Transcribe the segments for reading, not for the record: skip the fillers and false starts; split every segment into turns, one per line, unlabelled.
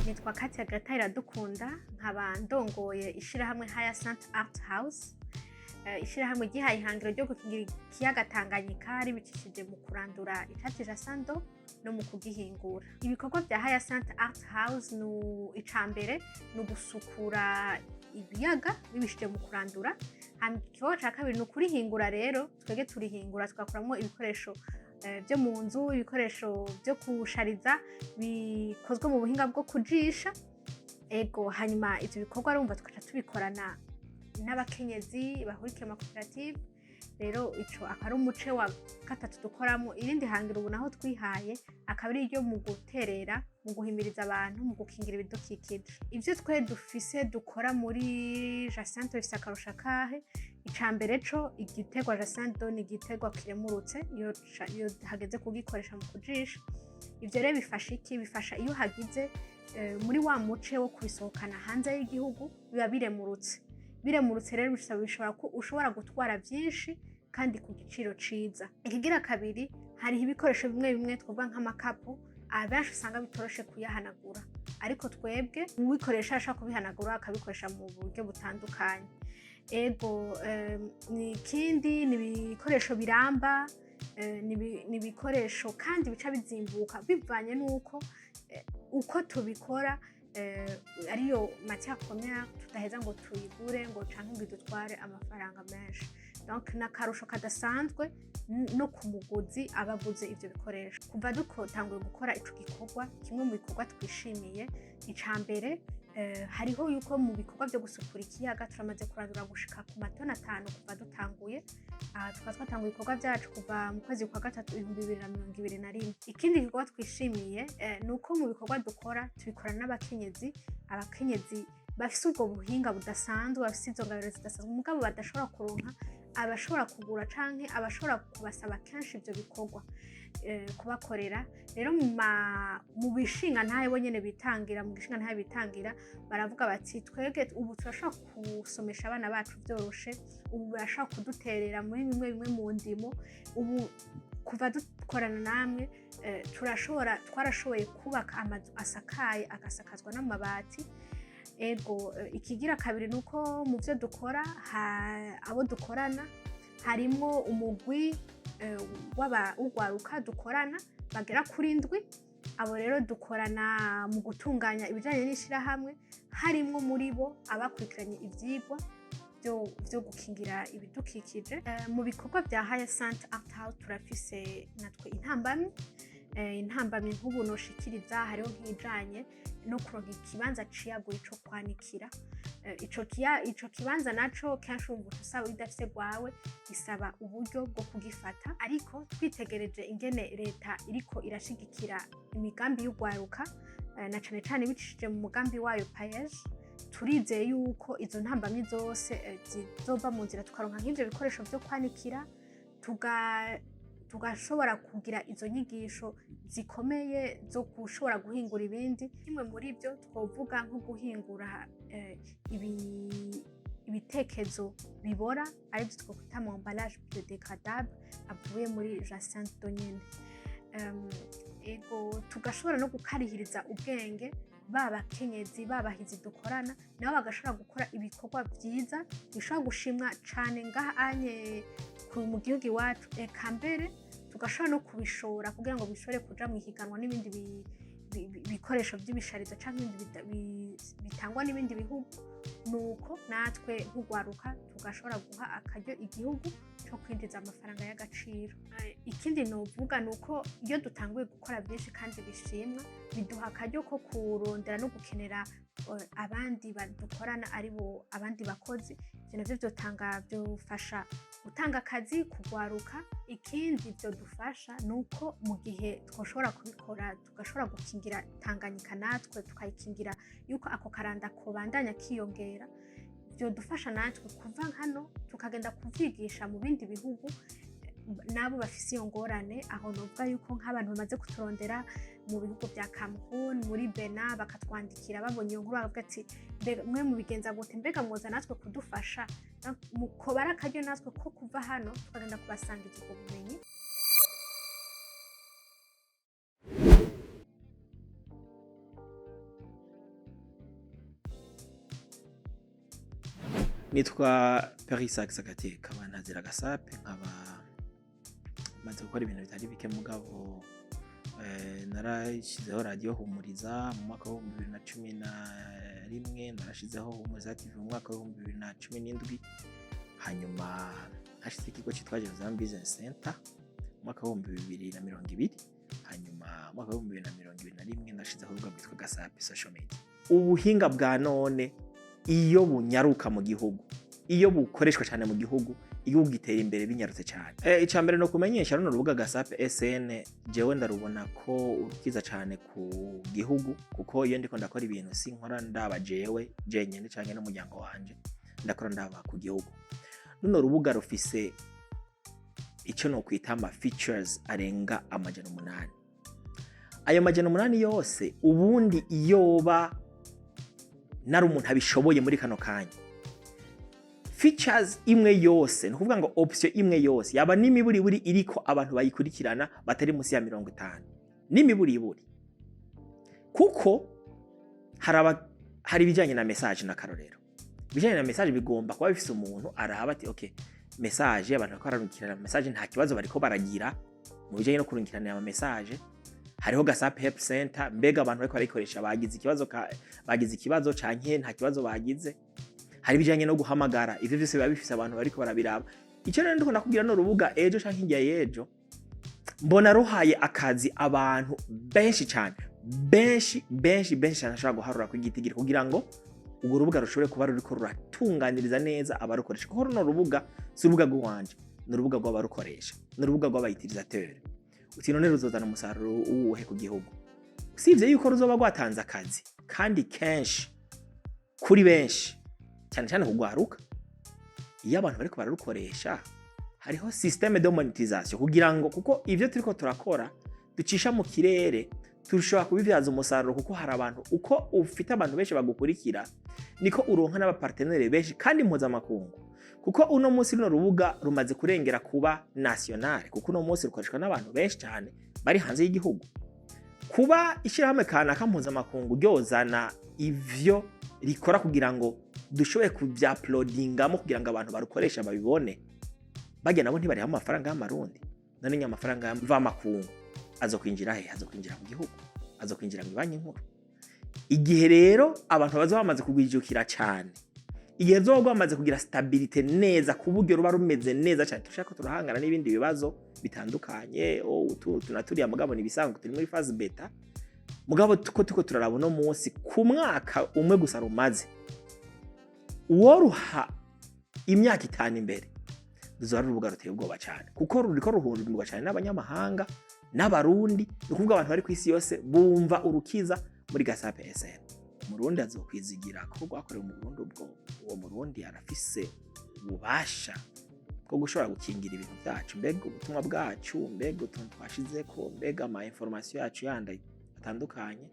nitwa Katia Gata Iradukunda nkaba ndongoye ishirahamwe Hyacinth Art House. Ishirahamwe gihaye ihangiro ryo gukingira ikiyaga Tanganyika ribicishije mu kurandura icatsi jasando no mu kugihingura. Ibikorwa vya Hyacinth Art House icambere no gusukura ibiyaga bibishije mu kurandura. Ikibazo ca kabiri no kurihingura, rero twege turihingura tugakuramwo ibikoresho byo mu nzu, ibikoresho byo kushariza bikozwe mu buhinga bwo kujisha. Ego hanyuma ivyo bikorwa rumva tukaca tubikorana n'abakenyezi bahurikiye mu koperative. Rero ico akari umuce wa gatatu dukoramo. Irindi hangiro ubu naho twihaye akabiri ryo mu guterera mu guhimiriza abantu mu gukingira ibidukikije. Ivyo twe dufise dukora muri Hyacinth bifise akarusho kahe. Icambere co igiterwa Hyacinth ni igiterwa kiremurutse iyo hageze kugikoresha mu kujisha. Ivyo rero bifasha iki? Bifasha iyo hagize muri wa muce wo kubisohokana hanze y'igihugu biba biremurutse. Biremurutse rero bishobora ko ushobora gutwara vyinshi kandi ku giciro ciza. Ikigira kabiri, hari ibikoresho bimwe bimwe twovuga nk'amakapu abenshi usanga bitoroshe kuyahanagura, ariko twebwe ubikoresha ashaka kubihanagura akabikoresha mu buryo butandukanye. Ego ikindi ni ibikoresho biramba, ni ibikoresho kandi bica bizimbuka bivanye nuko uko tubikora ariyo matière première tudaheza ngo tuyigure ngo canke ngo dutware amafaranga menshi. Donc nakarusho kadasanzwe no kumuguzi abaguze ivyo bikoresho. Kuva dutanguye gukora ico gikorwa, kimwe mu bikorwa twishimiye icambere, hariho yuko mu bikorwa byo gusukura ikiyaga turamaze kurandura gushika ku matona 5 kuva dutanguye. Tukaba twatanguye ibikorwa vyacu kuva mu kwezi kwa gatatu 2021. Ikindi gikorwa twishimiye nuko mu bikorwa dukora tubikorana n'abakenyezi. Abakenyezi bafise ubwo buhinga budasanzwe, bafise izo ngabiro zidasanzwe mugabo badashobora kuronka abashobora kugura canke abashobora kubasaba kenshi ivyo bikorwa kubakorera. Rero mu bishinga ntaye bonyene bitangira, mu gishinga ntaye bitangira baravuga bati twege ubu turashobora kusomesha abana bacu vyoroshe, ubu barashobora kuduterera muri bimwe mu ndimo. Ubu kuva dukorana namwe twarashoboye kubaka amazu asakaye agasakazwa n'amabati. Ego ikigira kabiri nuko mu vyo dukora abo dukorana harimo umugwi w'urwaruka dukorana bagera kuri 7. Abo rero dukorana mu gutunganya ibijanye n'ishirahamwe, harimo muri bo abakurikiranye ivyigwa byo gukingira ibidukikije. Mu bikorwa vya Hyacinth Art House turafise natwe intambamyi nk'ubu noshikiriza, hariho nk'ijanye no kuronka ikibanza ciyaguye co kwanikira. Ico kibanza naco kenshi umva usaba udafise gwawe isaba uburyo bwo kugifata, ariko twitegereje ingene leta iriko irashigikira imigambi y'ugwaruka na cane cane bicishije mu mugambi wayo Paege, turizeye yuko izo ntambamyi zose zizova mu nzira tukaronka nk'ivyo bikoresho vyo kwanikira, tugashobora kugira izo nyigisho zikomeye zo gushobora guhingura ibindi. Kimwe muri byo twovuga nko guhingura ibitekezo bibora aribyo twokwita mu emballage biodégradable avuye muri Hyacinth nyene. Ego tugashobora no gukarihiriza ubwenge babakenyezi babahizi dukorana nabo bagashobora gukora ibikorwa vyiza bishobora gushimwa cane ngahanye mu gihugu iwacu. Eka mbere tugashobora no kubishora kugira ngo bishobore kuja mu higanwa n'ibindi bikoresho vy'ibisharizo canke bitangwa n'ibindi bihugu. Nuko natwe nk'ugwaruka tugashobora guha akaryo igihugu cyo kwinjiza amafaranga y'agaciro. Ikindi novuga nuko iyo dutanguye gukora byinshi kandi bishimwa biduha akaryo ko kurondera no gukenera abandi badukorana aribo abandi bakozi. Ivyo navyo byofasha gutanga akazi kugwaruka. Ikindi byo dufasha nuko mu gihe twoshobora kubikora tugashobora gukingira Tanganyika natwe tukayikingira yuko ako karanda ko bandanya kiyongera. Byo dufasha natwe kuva hano tukagenda kuvyigisha mu bindi bihugu nabo bafise iyo ngorane. Aho novuga yuko nk'abantu bamaze kuturondera mu bihugu vya Cameroon, muri Benin, bakatwandikira babonye iyo nkuru bakavuga ati mwe mubigenza gute, mbega mwoza natwe kudufasha. Mukobara akaryo natwe ko kuva hano tukagenda kubasangiza ubwo bumenyi.
Nitwa Perisax Gateka bantazira gasape nkaba maze gukora ibintu bitari bike mugabo narashizeho radio Humuriza mu mwaka wa 2011 narashizeho Humuriza TV mu mwaka wa 2017 hanyuma nashize ikigo cyitwa Jerusalem Business Center mu mwaka wa 2020 hanyuma mu mwaka wa 2021 nashizeho urubuga rwitwa Gasape Social Media. Ubuhinga bwa none iyo bunyaruka mu gihugu, iyo bukoreshwa cyane mu gihugu, igihugu gitera imbere binyarutse cyane. Icambere no kumenyesha runo rubuga Gasape SN jewe ndarubona ko ukiza cyane ku gihugu kuko iyo ndiko ndakora ibintu sinkora ndaba jewe jenyene cyane n'umuryango wanje ndakora ndaba ku gihugu. Runo rubuga rufise icyo no kwita ama features arenga amajana 8. Ayo majana 8 yose ubundi iyoba nari umuntu abishoboye muri kano kanya. Features imwe yose, nukuvuga ngo option imwe yose yaba nimiburi buri iriko abantu bayikurikirana batari munsi ya 50. Nimiburi buri. Kuko hari bijanye na message na karorero. Bijanye na message bigomba kuba bifise umuntu araba ati okay, message abantu bakararukirana message nta kibazo bariko baragira mu bijanye no kurungikirana ama message. Hariho Gasape Help Center mbega abantu bariko barikoresha bagize ikibazo canke nta kibazo bagize. Hari bijanye no guhamagara ivyo byose biba bifise abantu bariko barabiraba. Icyo rero ndiko nakubwira no rubuga ejo canke ingiya yejo mbona ruhaye akazi abantu benshi cyane cyane ashaka guharura kwigitigiri kugira ngo ubwo rubuga rushobore kuba ruriko ruratunganiriza neza abarukoresha. Kuko runo rubuga si urubuga rwanje, ni urubuga rw'abarukoresha, ni urubuga rw'abayitirizateur. Uti none ruzozana umusaruro uwuhe ku gihugu? Usibye yuko ruzoba rwatanze akazi kandi kenshi kuri benshi cyane kugwaruka. Iyo abantu bariko bararukoresha hariho systeme de monétisation kugira ngo kuko ivyo turiko turakora ducisha mu kirere turashobora kubivyaza umusaruro kuko hari abantu uko ufite abantu benshi bagukurikira niko uronka n'abapartenere benshi kandi mpuzamakungu. Kuko uno munsi runo rubuga rumaze kurengera kuba national kuko uno munsi rukoreshwa n'abantu benshi cyane bari hanze y'igihugu. Kuba ishirahamwe kanaka mpuzamakungu ryozana ivyo rikora kugira ngo dushoboye kuvyuploadingamo kugira ngo abantu barukoresha babibone bajya nabo ntibari hamwe amafaranga y'amarundi none nyamafaranga y'amva makungu azokwinjira mu gihugu, azokwinjira mu banki nkuru. Igihe rero abantu bazo bamaze kugwijukira cyane, igihe zo bamaze kugira stability neza ku buryo ruba rumeze neza cyane, tushaka turahangana n'ibindi bibazo bitandukanye tunaturiya mugabo ni bisanzwe turi muri phase beta mugabo tuko turaraba no munsi ku mwaka umwe gusa rumaze uworuha imyaka 5 imbere ruzo rubuga ruteye ubwoba cyane kuko ruriko ruhurirwa cyane n'abanyamahanga n'abarundi. Ukuvuga abantu bari ku isi yose bumva urukiza muri Gasape SN. Umurundi azokwizigira ko rwakorewe mu Burundi ubwo uwo Murundi arafise ububasha bwo gushobora gukingira ibintu byacu, mbega ubutumwa bwacu, mbega utuntu twashizeko, mbega ama information yacu yandi atandukanye.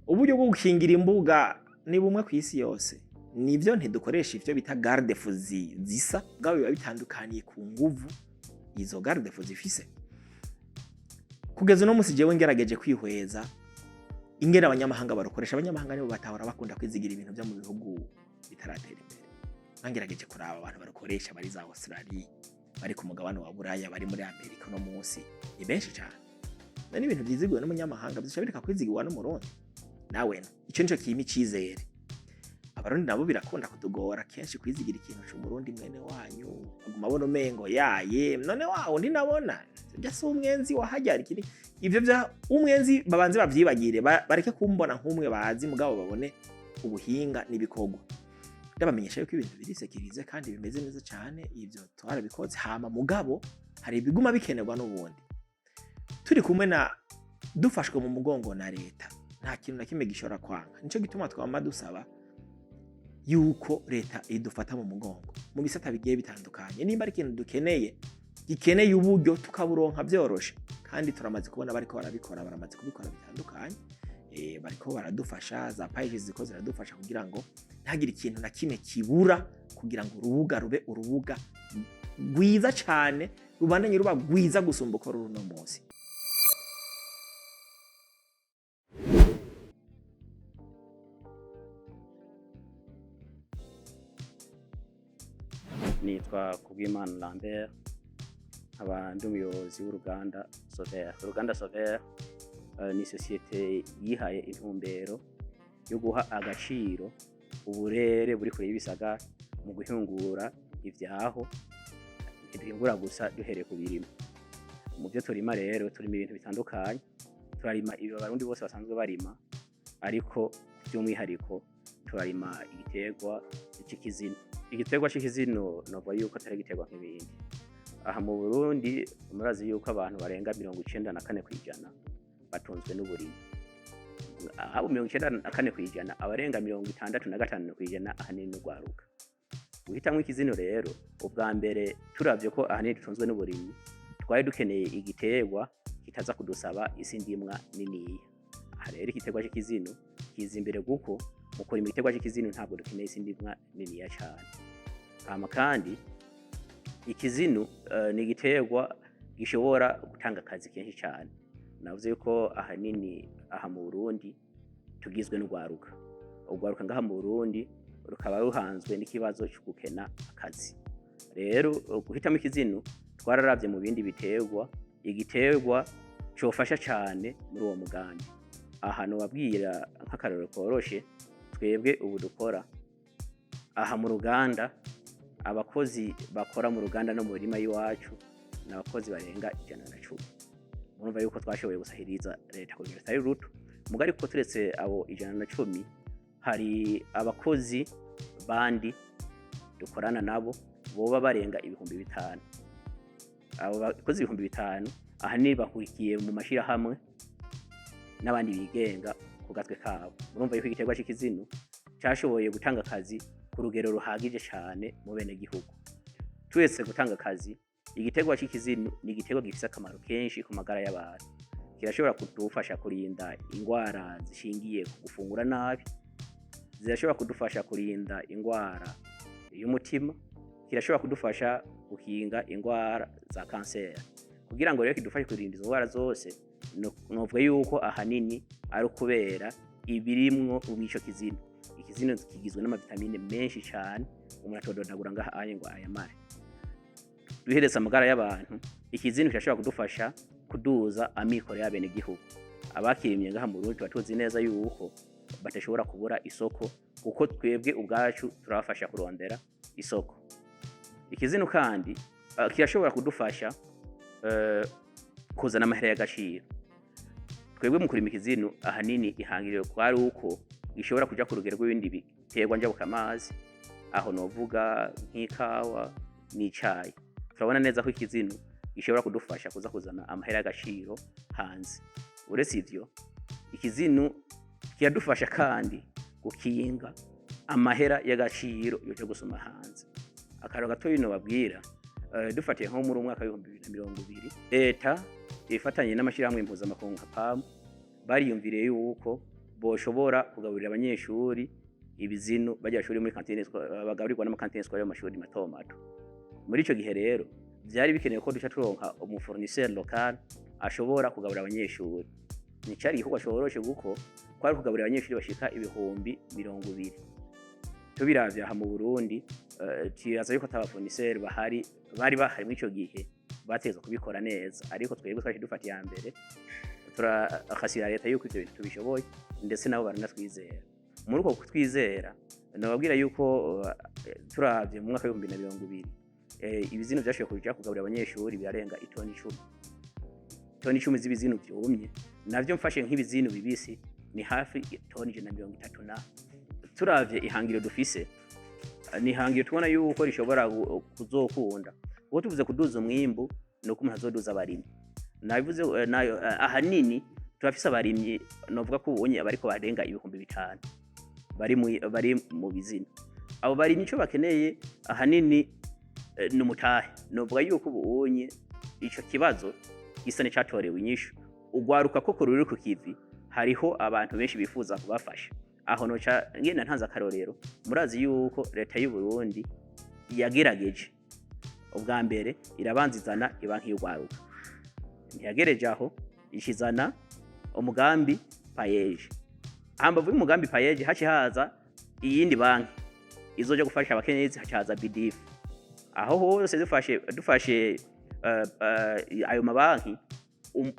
Uburyo bwo gukingira imbuga ni bumwe ku isi yose. Nivyo ntidukoresha ivyo bita garde fou zisa bwabo biba bitandukaniye ku nguvu izo garde fou zifise. Kugeza no musi jewe ngerageje kwihweza ingera abanyamahanga barukoresha. Abanyamahanga nibo batahora bakunda kwizigira ibintu byo mu bihugu bitaratera imbere. Ngerageje kuraba abantu barukoresha bari za Australia, bari ku mugabane wa Buraya, bari muri Amerika no munsi ni benshi cyane. Nani ibintu byizigwa n'umunyamahanga byishabirika kwizigwa no Murundi. Nawe icyo nico kimi cizere. Abarundi nabo birakunda kutugora kenshi kwizigira ikintu cy'umurundi mwene wanyu aguma bono mengo yaye none wawo ndi nabona bya so umwenzi wahajyara ikindi ivyo bya umwenzi babanze bavyibagire bareke kumbona nk'umwe bazi mugabo babone ubuhinga n'ibikogwa. Ndabamenyesha yuko ibintu birisekirize kandi bimeze neza cyane ivyo twara bikoze hama mugabo hari ibiguma bikenerwa n'ubundi. Turi kumwe na dufashwe mu mugongo na leta nta kintu na kimwe gishora kwanga. Nico gituma twama dusaba yuko leta idufata mu mugongo mu bisata bigiye bitandukanye. Nimba ari ikintu dukeneye gikeneye uburyo tukaburonka byoroshe kandi turamaze kubona bariko barabikora, baramaze kubikora bitandukanye. Bariko baradufasha, za pages ziko ziradufasha kugira ngo ntagire ikintu na kimwe kibura kugira ngo urubuga rube urubuga rwiza cyane rubandanye ruba rwiza gusumba uko runo munsi.
nitwa Kubwimana Lambert, nkaba ndi umuyobozi w'uruganda Sover. Uruganda Sover ni sosiyete yihaye intumbero yo guha agaciro uburere buri kure y'ibisagara mu guhingura ivyaho, ntidukingura gusa duhereye ku birima. Mu byo turima rero turima ibintu bitandukanye, turarima ibi abarundi bose basanzwe barima, ariko by'umwihariko turarima igiterwa c'ikizino. Igiterwa c'ikizino novuga yuko atari igiterwa nk'ibindi. Aha mu Burundi murazi yuko abantu barenga 94% batunzwe n'uburimi. Abo 94% abarenga 65% ahanini n'ugwaruka. Guhitamwo ikizino rero, ubwa mbere turavye ko ahanini dutunzwe n'uburimi, twari dukeneye igiterwa kitaza kudusaba isi ndimwa niniya. Aha rero igiterwa c'ikizino kiza imbere kuko mu kurima igiterwa c'ikizino ntabwo dukeneye isi ndimwa niniya cyane. Hama kandi ikizino ni igiterwa gishobora gutanga akazi kenshi cyane. Navuze yuko ahanini aha mu Burundi tugizwe n'ugwaruka. Ugwaruka ngaha mu Burundi rukaba ruhanzwe n'ikibazo cyo gukena akazi. Rero guhitamo ikizino twararavye mu bindi biterwa, igiterwa cofasha cyane muri uwo mugambi. Aha no babwira nk'akarero koroshe, twebwe ubu dukora aha mu ruganda, abakozi bakora mu ruganda no mu mirima y'iwacu n'abakozi barenga 110. Murumva yuko twashoboye gusahiriza leta kugira atari ruto. Mugari ko turetse abo 110, hari abakozi bandi dukorana nabo boba barenga 5,000. Abo bakozi 5,000 ahanini bahurikiye mu mashira hamwe n'abandi bigenga ku gatwe kabo. Murumva yuko igiterwa c'ikizino cyashoboye gutanga akazi ku rugero ruhagije cyane mu bene gihugu. Twese gutanga akazi, igiterwa c'ikizino ni igiterwa gifise akamaro kenshi ku magara y'abantu. Kirashobora kudufasha kurinda ingwara zishingiye ku gufungura nabi, zirashobora kudufasha kurinda ingwara y'umutima, kirashobora kudufasha gukinga ingwara za kanseri. Kugira ngo rero kidufashe kurinda izo ngwara zose, novuga yuko ahanini ari ukubera ibirimwo umwico kizino. Ikizino kigizwe n'amavitamine menshi cyane, umuntu atododagura ngaha anye ngo ayamare. Duhereza amagara y'abantu, ikizino kirashobora kudufasha kuduza amikoro y'abene gihugu. Abakirimye ngaha mu Burundi batuzi neza yuko batashobora kubura isoko, kuko twebwe ubwacu turafasha kurondera isoko. Ikizino kandi kirashobora kudufasha kuzana amahera y'agaciro. Twebwe mu kurima ikizino ahanini ihangiriro kwari uko gishobora kuja ku rugero rw'ibindi biterwa njabukamazi, aho novuga nk'ikawa n'icayi. Turabona neza ko ikizino gishobora kudufasha kuza kuzana amahera y'agaciro hanze. Uretse ivyo, ikizino kiradufasha kandi gukinga amahera y'agaciro yoje gusoma hanze. Akaro gato bino babwira, dufatiye nko muri umwaka wa 2020, leta ifatanye n'amashirahamwe mpuzamakungu nka PAM bariyumviriye yuko boshobora kugaburira abanyeshuri ibizino bajya shuri muri kantine, bagaburirwa n'amakantine scolaire mu mashuri mato mato. Muri ico gihe rero byari bikenewe ko duca turonka umufournisseur local ashobora kugaburira abanyeshuri. Ni cyari igikorwa coroshe guko kwari kugaburira abanyeshuri bashika 200,000. Tubiravye aha mu Burundi, kiyaza yuko atabafournisseur bari muri ico gihe bateza kubikora neza, ariko twebwe twaje dufata ya mbere turakasira leta yuko ivyo bintu tubishoboye, ndetse nabo baranatwizera. Muri uko kutwizera nababwira yuko turavye mu mwaka wa 2020 ibizino byashoboye kuja kugaburira abanyeshuri birarenga 10 toni 10 z'ibizino byumye. Navyo mfashe nk'ibizino bibisi ni hafi 130. Turavye ihangiro dufise, ni ihangiro tubona yuko rishobora kuzokunda. Uko tuvuze kuduza umwimbu nuko umuntu azoduza abarimyi. Nabivuze nayo ahanini turafise abarimyi novuga ko ubonye abariko barenga 5,000 bari mu bizino. Abo barimyi ico bakeneye ahanini n'umutahe. Novuga yuko ubonye ico kibazo gisa n'icatorewe inyishu. Ugwaruka koko ruri ku kivi, hariho abantu benshi bifuza kubafasha. Aho noca ngenda ntanza akarorero, murazi yuko leta y'u Burundi yagerageje ubwa mbere irabanzizana ibanki y'ugwaruka. Ntiyagereje aho, ishizana umugambi payeje. Hambavu y'umugambi payeje haci haza iyindi banki izoje gufasha abakenyezi, hacaza BDF. aho hose dufashe ayo mabanki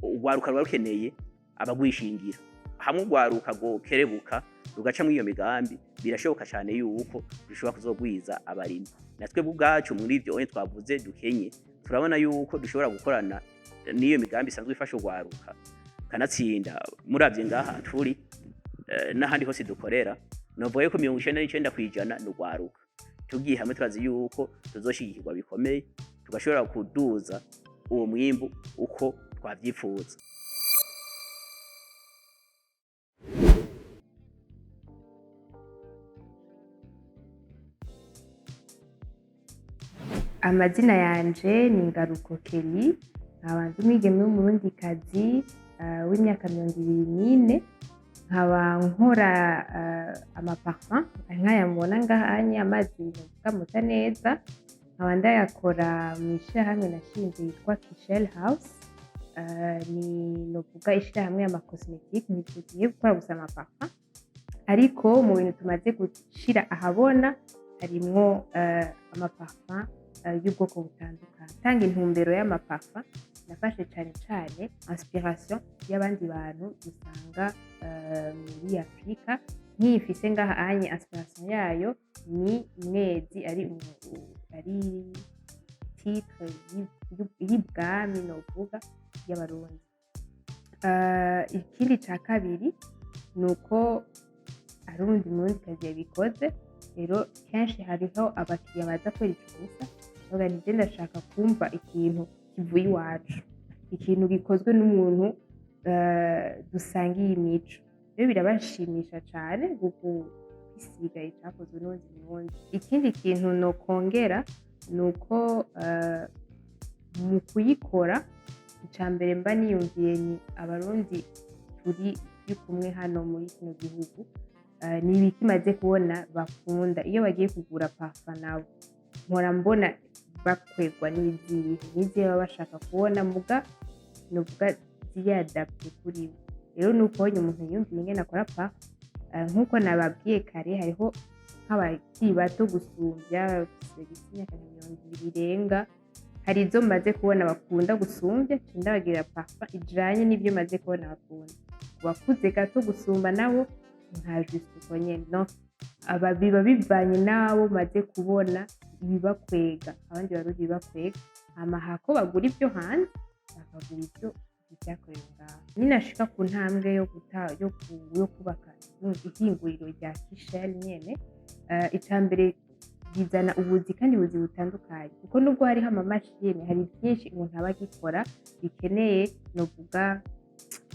urwaruka ruba rukeneye abagwishingira, hamwe urwaruka rwokerebuka rugaca muri iyo migambi, birashoboka cyane yuko dushobora kuzogwiza abarimyi. Natwe ubwacu muri ibyo twavuze dukenye, turabona yuko dushobora gukorana n'iyo migambi isanzwe ifasha urwaruka kanatsinda. Muravye ngaha turi n'ahandi hose dukorera, novuga yuko 99% ni urwaruka. Tugiye hamwe turazi yuko tuzoshigikirwa bikomeye, tugashobora kuduza uwo mwimbu uko twavyifuza.
Amazina yanje ni Ngaruko Kelly, nkaba ndi umwigeme w'umurundikazi w'imyaka 24, nkaba nkora amaparfum nk'aya mubona ngaha amazi novuga muta neza, nkaba ndayakora mu ishirahamwe nashinze yitwa Kishel House. Ni novuga ishirahamwe y'amacosmetique, ntitugiye gukora gusa amaparfum, ariko mu bintu tumaze gushira ahabona harimwo amaparfum y'ubwoko butandukanye. Tanga intumbero y'amaparfum nafashe cyane cyane inspiration y'abandi bantu dusanga muri Afrika. Nk'ifise ngaha anye inspiration yayo ni Mwezi, ari titre y'ibwami novuga y'abarundi. Ikindi ca kabiri nuko ari umurundikazi yabikoze, rero kenshi hariho abakiriya baza kwera icubusa bavuga nti ndashaka kumva ikintu kivuye iwacu, ikintu gikozwe n'umuntu dusangiye imico. Rero birabashimisha cyane kwisiga icakozwe n'uwundi. Ikindi kintu nokongera nuko mu kuyikora, icambere mba niyumviye ni abarundi turi kumwe hano muri kino gihugu, ni ibiki maze kubona bakunda iyo bagiye kugura parfum nabo mpora mbona bakwegwa n'izihe baba bashaka kubona, muga novuga ziyadapte kuri bo. Rero nukubonye umuntu yumviye ingene akora parfum, nk'uko nababwiye kare, hariho nk'abakiri bato gusumvya imyaka 20 irenga, hari izo maze kubona bakunda gusumvya, ndabagira parfum ijanye n'ivyo maze kubona bakunda. Bakuze gato gusumba nabo nka juste uko nyene, no aba biba bivanye nabo maze kubona ibibakwega, abandi barundi bibakwega, hama hako bagura ibyo hanze bakagura ibyo byakorewe ngaho. Ninashika ku ntambwe yo kubaka ihinguriro rya Kishel nyene, icambere bizana ubuzi, kandi ubuzi butandukanye, kuko nubwo hariho amamashini, hari byinshi umuntu aba agikora bikeneye novuga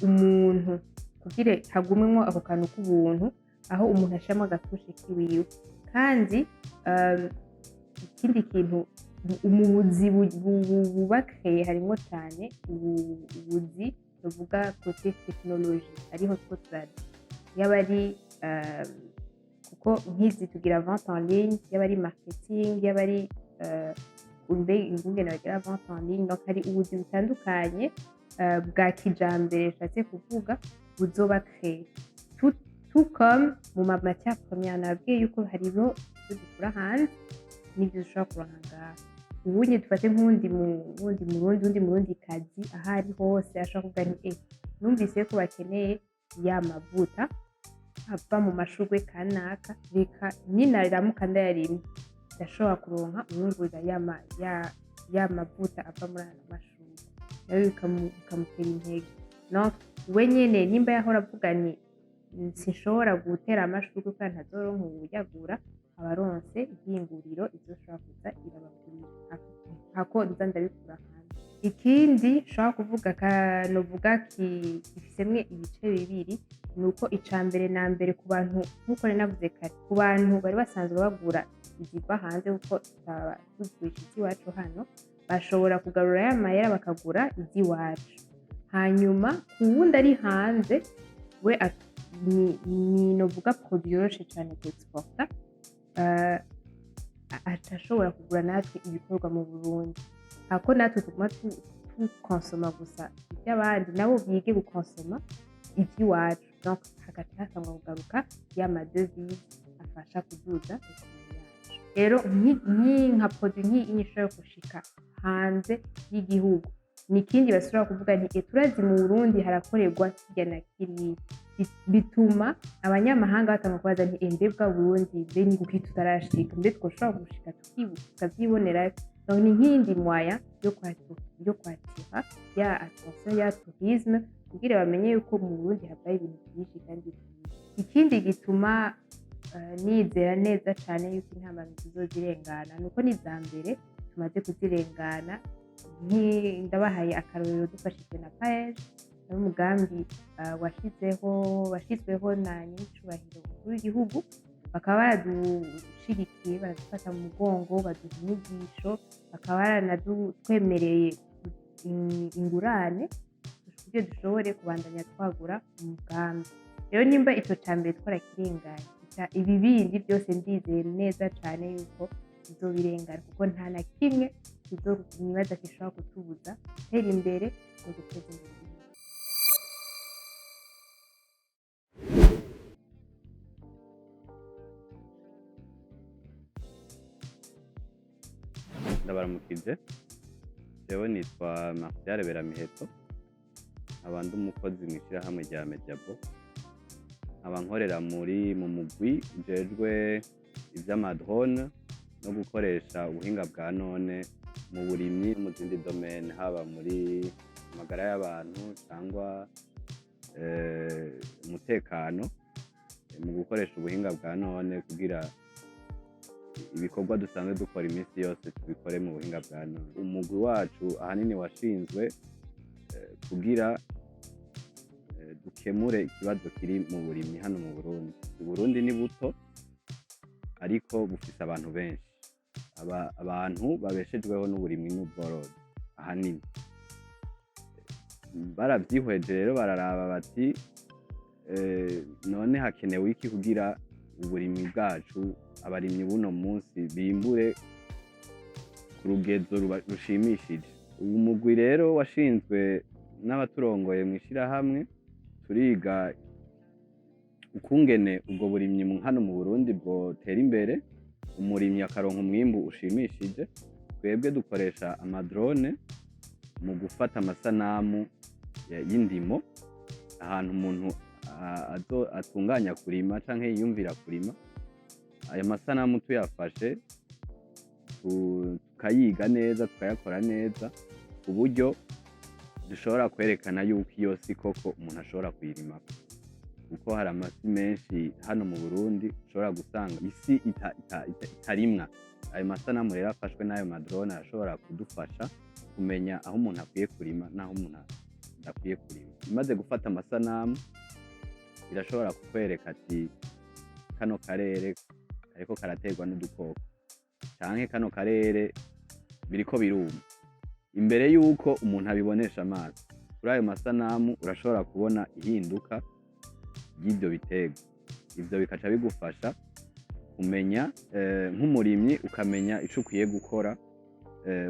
umuntu kugira hagumemwo ako kantu k'ubuntu, aho umuntu ashiramo agatushe kiwiwe. Kandi ikindi kintu umubuzi bubakeye harimo cyane ubuzi tuvuga kote tekinoloji, ariho two turaja, yaba ari kuko nk'izi tugira vente en ligne, yaba ari marketing, yaba ari ingene bagira vente en ligne. Donc hari ubuzi butandukanye bwa kijambere nshatse kuvuga buzoba créé, tout comme mu matière première nabwiye yuko hariho ibyo dukura hanze n'ibyo dushobora kuronka ngaha. Ubunye dufate nk'undi murundi kazi aho ari hose ashobora kuvuga nti numvise ko bakeneye ya mavuta ava mu mashurwe kanaka, reka ninaramuka ndayarimye ndashobora kuronka umwungurira ya mavuta ava muri ayo mashurwe, nawe bikamutera intege. No we nyene nimba yahora avuga ni sinshobora gutera amashurwe kandi ntazoronka ubuyagura, abaronse ihinguriro izoshobora kuza irabagurira hako nza ndabikura hanze. Ikindi nshobora kuvuga novuga gifisemwe ibice bibiri, nuko icambere na mbere ku bantu nkuko navuze kare, ku bantu bari basanzwe bagura iziva hanze kuko tugurisha iziwacu hano, bashobora kugarura ya mahera bakagura iziwacu. Hanyuma ku wundi ari hanze, we ni novuga produit yoroshe cyane ku exporta, atashobora kugura natwe ibikorwa mu Burundi, hako natwe tuguma tukonsoma gusa iby'abandi, nabo bige gukonsoma iby'iwacu. Donc hagati hatangwa kugaruka y'amadevize afasha kuduza ekonomi yacu. rero nka produit nk'iyi ishobora gushika hanze y'igihugu ni ikindi basubira kuvuga nti turazi mu Burundi harakorerwa kirya na kiriya, bituma abanyamahanga batanga kubaza nti mbe bwa Burundi mbe ni kuki tutarashika, mbe twoshobora gushika tukavyibonera. Donc ni nk'iyindi mwaya yo kwatira ya attention ya tourisme kugira bamenye yuko mu Burundi habaye ibintu byinshi kandi byiza. Ikindi gituma nizera neza cane yuko intambamyi tuzozirengana nuko n'iza mbere tumaze kuzirengana. Ndabahaye akarorero dufashije na PAEG, ari umugambi washizweho na nyiricubahiro umukuru w'igihugu, bakaba baradushigikiye baradufata mu mugongo baduha inyigisho, bakaba baranadutwemereye ingurane kugira dushobore kubandanya twagura umugambi. Rero nimba ico ca mbere twarakirenganye, ibi bindi byose ndizeye neza cane yuko tuzobirengana kuko nta na kimwe nibaza gishobora kutubuza gutera imbere no guteza imbere igihugu.
Ndabaramukije, jewe nitwa Martial Beramiheto, nkaba ndi umukozi mw'ishirahamwe rya Mediabo, nkaba nkorera mu mugwi ujejwe ivy'amadrone no gukoresha ubuhinga bwa none mu burimyi no mu zindi domaine, haba muri amagara y'abantu cyangwa umutekano, mu gukoresha ubuhinga bwa none kugira ibikorwa dusanzwe dukora iminsi yose tubikore mu buhinga bwa none. Umugwi wacu ahanini washinzwe kugira dukemure ikibazo kiri mu burimyi hano mu Burundi. Uburundi ni buto ariko bufise abantu benshi, abantu babeshejweho n'uburimyi n'ubworozi ahanini. Baravyihweje rero bararaba bati none hakenewe iki kugira uburimyi bwacu abarimyi buno munsi bimbure ku rugezo rushimishije. Uyu mugwi rero washinzwe n'abaturongoye mw'ishirahamwe, turiga ukungene ubwo burimyi hano mu Burundi bwotera imbere, umurimyi akaronka umwimbu ushimishije. Twebwe dukoresha amadrone mu gufata amasanamu y'indimo ahantu umuntu atunganya kurima canke yiyumvira kurima. Ayo masanamu tuyafashe tukayiga neza, tukayakora neza ku buryo dushobora kwerekana yuko iyo si koko umuntu ashobora kuyirimako, kuko hari amasi menshi hano mu Burundi ushobora gusanga isi itarimwa. Ayo masanamu rero afashwe n'ayo madrone arashobora kudufasha kumenya aho umuntu akwiye kurima n'aho umuntu adakwiye kurima. Imaze gufata amasanamu irashobora kukwereka ati kano karere kariko karaterwa n'udukoko canke kano karere biriko biruma. Imbere yuko umuntu abibonesha amaso, kuri ayo masanamu urashobora kubona ihinduka ry'ivyo biterwa. Ivyo bikaca bigufasha kumenya nk'umurimyi, ukamenya ico ukwiye gukora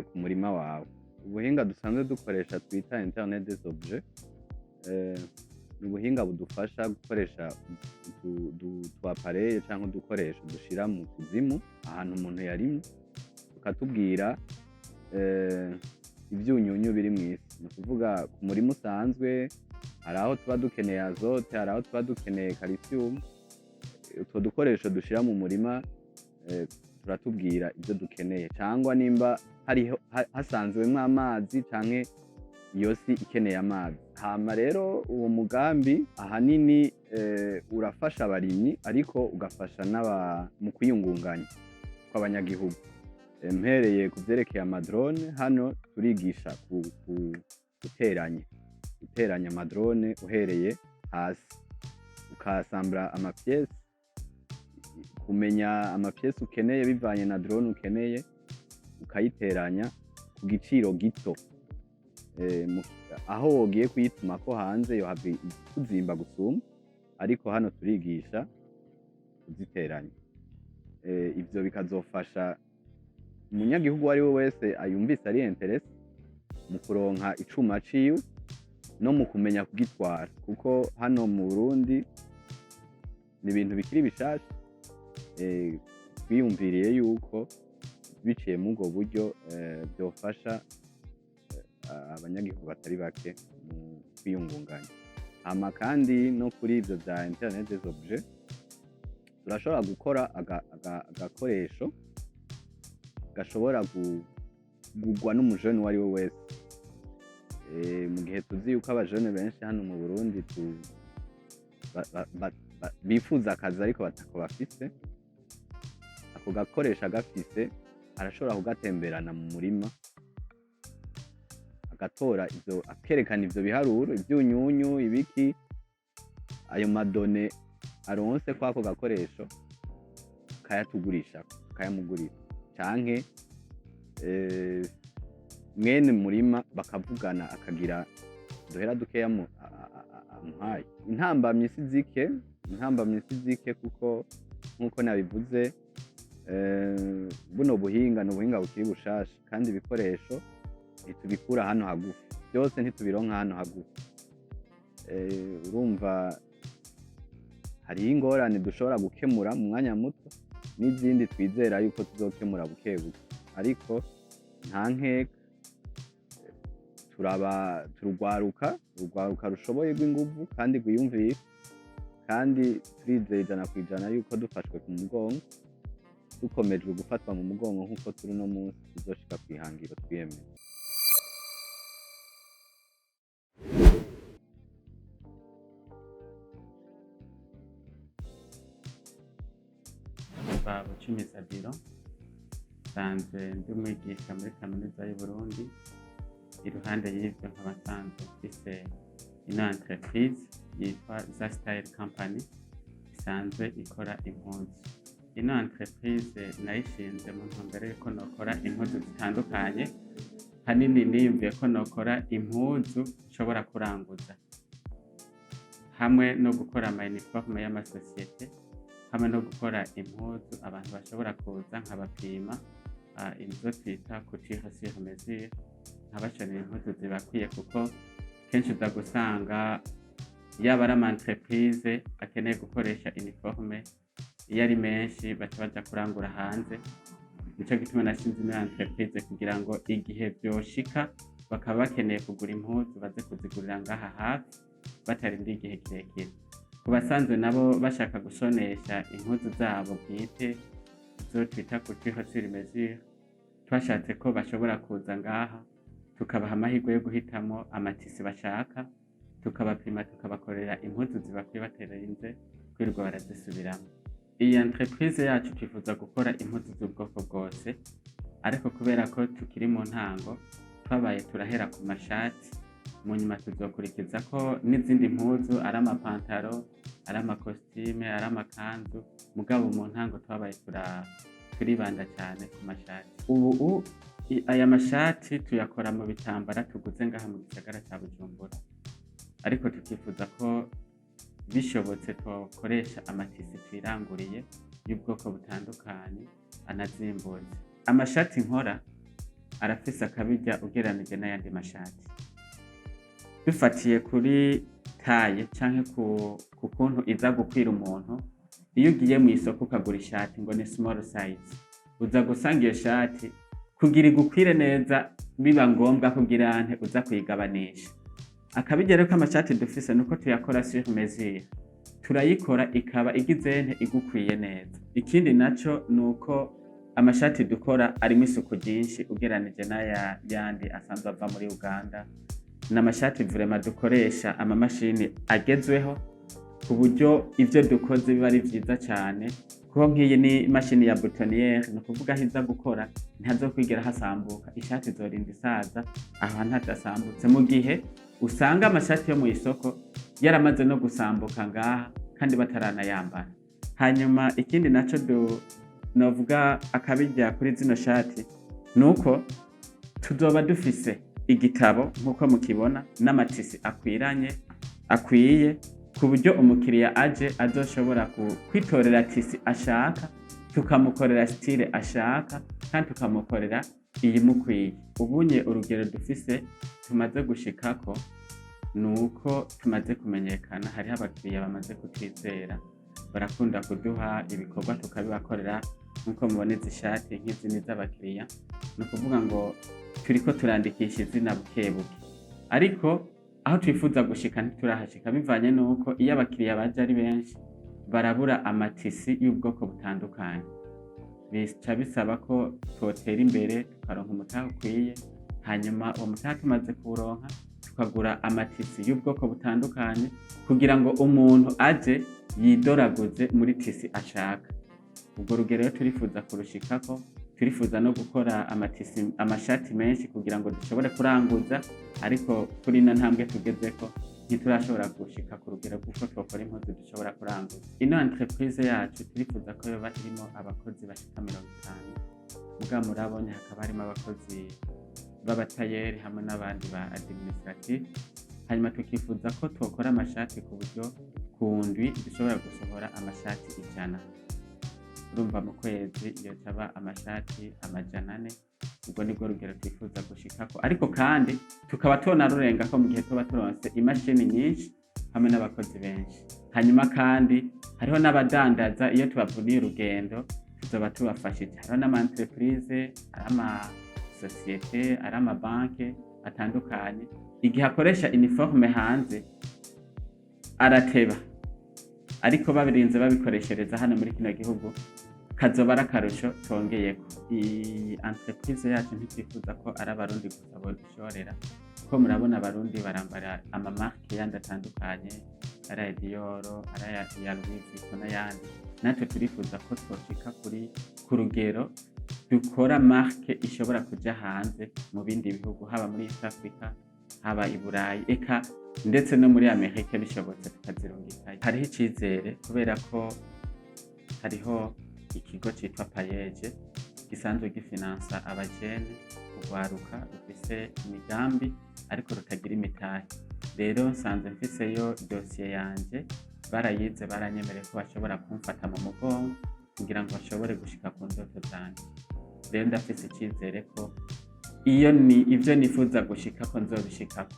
ku murima wawe. Ubuhinga dusanzwe dukoresha twita internet des objets, ni ubuhinga budufasha gukoresha utuapareye canke udukoresho dushira mu kuzimu ahantu umuntu yarimye, tukatubwira ivyunyunyu biri mw'isi. Ni ukuvuga ku murima usanzwe hari aho tuba dukeneye azote, hari aho tuba dukeneye calcium. Utwo dukoresho dushira mu murima turatubwira ivyo dukeneye, cangwa nimba hasanzwemwo amazi canke iyo si ikeneye amazi. Hama rero uwo mugambi ahanini urafasha abarimyi ariko ugafasha mu kwiyungunganya kw'abanyagihugu. Mpereye ku vyerekeye amadrone, hano turigisha guteranya amadrone uhereye hasi, ukasambura amapiyesi, kumenya amapiyesi ukeneye bivanye na drone ukeneye, ukayiteranya ku giciro gito. Aho wogiye kuyitumako hanze yohava kuzimba gusumba, ariko hano turigisha kuziteranya. Ivyo bikazofasha umunyagihugu uwo ari we wese ayumvise ari interese mu kuronka icuma ciwe no mu kumenya kugitwara, kuko hano mu Burundi ni ibintu bikiri bishasha. twiyumviriye yuko biciye muri ubwo buryo byofasha abanyagihugu batari bake mu kwiyungunganya. Hama kandi no kuri ivyo vya internet des objets turashobora gukora agakoresho gashobora kugurwa n'umujene uwo ari we wese. Mu gihe tuzi yuko abajene benshi hano mu Burundi bifuza akazi ariko batako bafise, ako gakoresha gafise arashobora kugatemberana mu murima agatora ivyo, akerekana ivyo biharuro, ivyunyunyu, ibiki, ayo madone aronse kwako gakoresho kayatugurisha, kayamugurira canke mwene murima bakavugana akagira duhera dukeya amuhaye. Intambamyi si zike kuko nkuko nabivuze buno buhinga n'ubuhinga bukiri bushasha kandi ibikoresho ntitubikura hano hagufi, byose ntitubironka hano hagufi. Urumva hariho ingorane dushobora gukemura mu mwanya muto n'izindi twizera yuko tuzokemura buke buke, ariko nta nkeka turugwaruka rushoboye rw'inguvu kandi rwiyumvira, kandi turizeye 100% yuko dufashwe ku mugongo, dukomejwe gufatwa mu mugongo nk'uko turi uno munsi, tuzoshika kwihangiro twiyemeye.
Bucumi Sabiro, nsanzwe ndi umwigisha muri kaminuza y'u Burundi. Iruhande y'ivyo nkaba nsanzwe mfise ino entreprise yitwa The Style Company isanzwe ikora impuzu. Ino entreprise nayishinze mu ntumbero yuko nokora impuzu zitandukanye, hanini niyumviye ko nokora impuzu nshobora kuranguza, hamwe no gukora ama uniforme y'amasosiyete, hamwe no gukora impuzu abantu bashobora kuza nkabapima izo twita couture sur mesure, nkabashonera impuzu zibakwiye, kuko kenshi uza gusanga yaba ari ama entreprise akeneye gukoresha uniforme iyo ari menshi baca baja kurangura hanze. Nico gituma nashinze ino entreprise kugira ngo igihe vyoshika bakaba bakeneye kugura impuzu baze kuzigurira ngaha hafi batarindiye igihe kirekire. Ku basanzwe nabo bashaka gushonesha impuzu zabo bwite izo twita couture sur mesure, twashatse ko bashobora kuza ngaha tukabaha amahirwe yo guhitamo amatisi bashaka, tukabapima, tukabakorera impuzu zibakwiye batarinze kwirirwa barazisubiramo. Iyi entreprise yacu twifuza gukora impuzu z'ubwoko bwose, ariko kubera ko tukiri mu ntango twabaye turahera ku mashati, mu nyuma tuzokurikiza ko n'izindi mpuzu ari amapantaro, ari amakositime, ari amakanzu, mugabo mu ntango twabaye turibanda cyane ku mashati. Ubu aya mashati tuyakora mu bitambara tuguze ngaha mu gisagara cya Bujumbura, ariko tukifuza ko bishobotse twakoresha amatisi twiranguriye y'ubwoko butandukanye anazimbutse. Amashati nkora arafise akabirya ugereranije n'ayandi mashati. Dufatiye kuri taye canke ku kuntu iza gukwira umuntu, iyo ugiye mu isoko ukagura ishati ngo ni small size, uza gusanga iyo shati kugira igukwire neza biba ngombwa kugira ante uza kuyigabanisha. Akabirya rero k'amashati dufise nuko tuyakora sur mesure, turayikora ikaba igize nte igukwiye neza. Ikindi naco nuko amashati dukora arimo isuku ryinshi ugereranije n'aya yandi asanzwe ava muri Uganda. N'amashati vraiment dukoresha amamashini agezweho, ku buryo ivyo dukoze biba ari vyiza cyane, kuko nk'iyi ni imashini ya boutonnière, ni ukuvuga aho iza gukora ntazokwigera hasambuka, ishati izorinda isaza ahantu hadasambutse, mu gihe usanga amashati yo mu isoko yaramaze no gusambuka ngaha kandi bataranayambara. Hanyuma ikindi naco novuga akabirya kuri zino shati nuko tuzoba dufise igitabo nkuko mukibona n'amatisi akwiye, ku buryo umukiriya aje azoshobora kwitorera tisi ashaka, tukamukorera style ashaka, kandi tukamukorera iyimukwiye. Ubunye urugero dufise tumaze gushikako nuko tumaze kumenyekana, hariho abakiriya bamaze kutwizera, barakunda kuduha ibikorwa tukabibakorera nk'uko mubona izi shati nk'izi ni iz'abakiriya, ni ukuvuga ngo turiko turandikisha izina buke buke, ariko aho twifuza gushika ntiturahashika bivanye n'uko iyo abakiriya baje ari benshi barabura amatisi y'ubwoko butandukanye, bica bisaba ko twotera imbere tukaronka umutahe ukwiye, hanyuma uwo mutahe tumaze kuwuronka tukagura amatisi y'ubwoko butandukanye kugira ngo umuntu aje yidoraguze muri tisi ashaka. Ubwo rugero rero turifuza kurushikako, turifuza no gukora amashati menshi kugira ngo dushobore kuranguza, ariko kuri ino ntambwe tugezeko ntiturashobora gushika ku rugero kuko twokora impuzu dushobora kuranguza. Ino entreprise yacu turifuza ko yoba irimo abakozi bashika 50, muga murabonye hakaba harimo abakozi b'abatayeri hamwe n'abandi ba administrative, hanyuma tukifuza ko twokora amashati ku buryo ku ndwi dushobora gusohora amashati 100. Urumva mu kwezi iyo taba amashati 400, ubwo nibwo rugero twifuza gushikako, ariko kandi tukaba tunarurenga ko mu gihe tuba turonse imashini nyinshi hamwe n'abakozi benshi. Hanyuma kandi hariho n'abadandaza, iyo tubavuniye urugendo tuzoba tubafashije. Hariho n'ama entreprise, ari ama societe, ari ama banke atandukanye, igihe akoresha uniforme hanze arateba, ariko babirinze babikoreshereza hano muri kino gihugu kazoba ari akarusho twongeyeko. Iyi entreprise yacu ntitwifuza ko ari abarundi gusa bodushorera, kuko murabona abarundi barambara amamarke yandi atandukanye, ari aya Dior, ari aya Louis Vuitton n'ayandi. Natwe turifuza ko twoshika ku rugero dukora marke ishobora kuja hanze mu bindi bihugu, haba muri East Africa, haba i Burayi, eka ndetse no muri Amerika bishobotse tukazirungikayo. Hariho icizere kubera ko hariho ikigo citwa Payeje gisanzwe gifinansa abajene kugwaruka rufise imigambi ariko rutagira imitahe. Rero nsanzwe mfiseyo dosiye yanje, barayize baranyemereye ko bashobora kumfata mu mugongo kugira ngo bashobore gushika ku ndoto zanje. Rero ndafise icizere ko iyo ni ivyo nifuza gushika ko nzobishikako.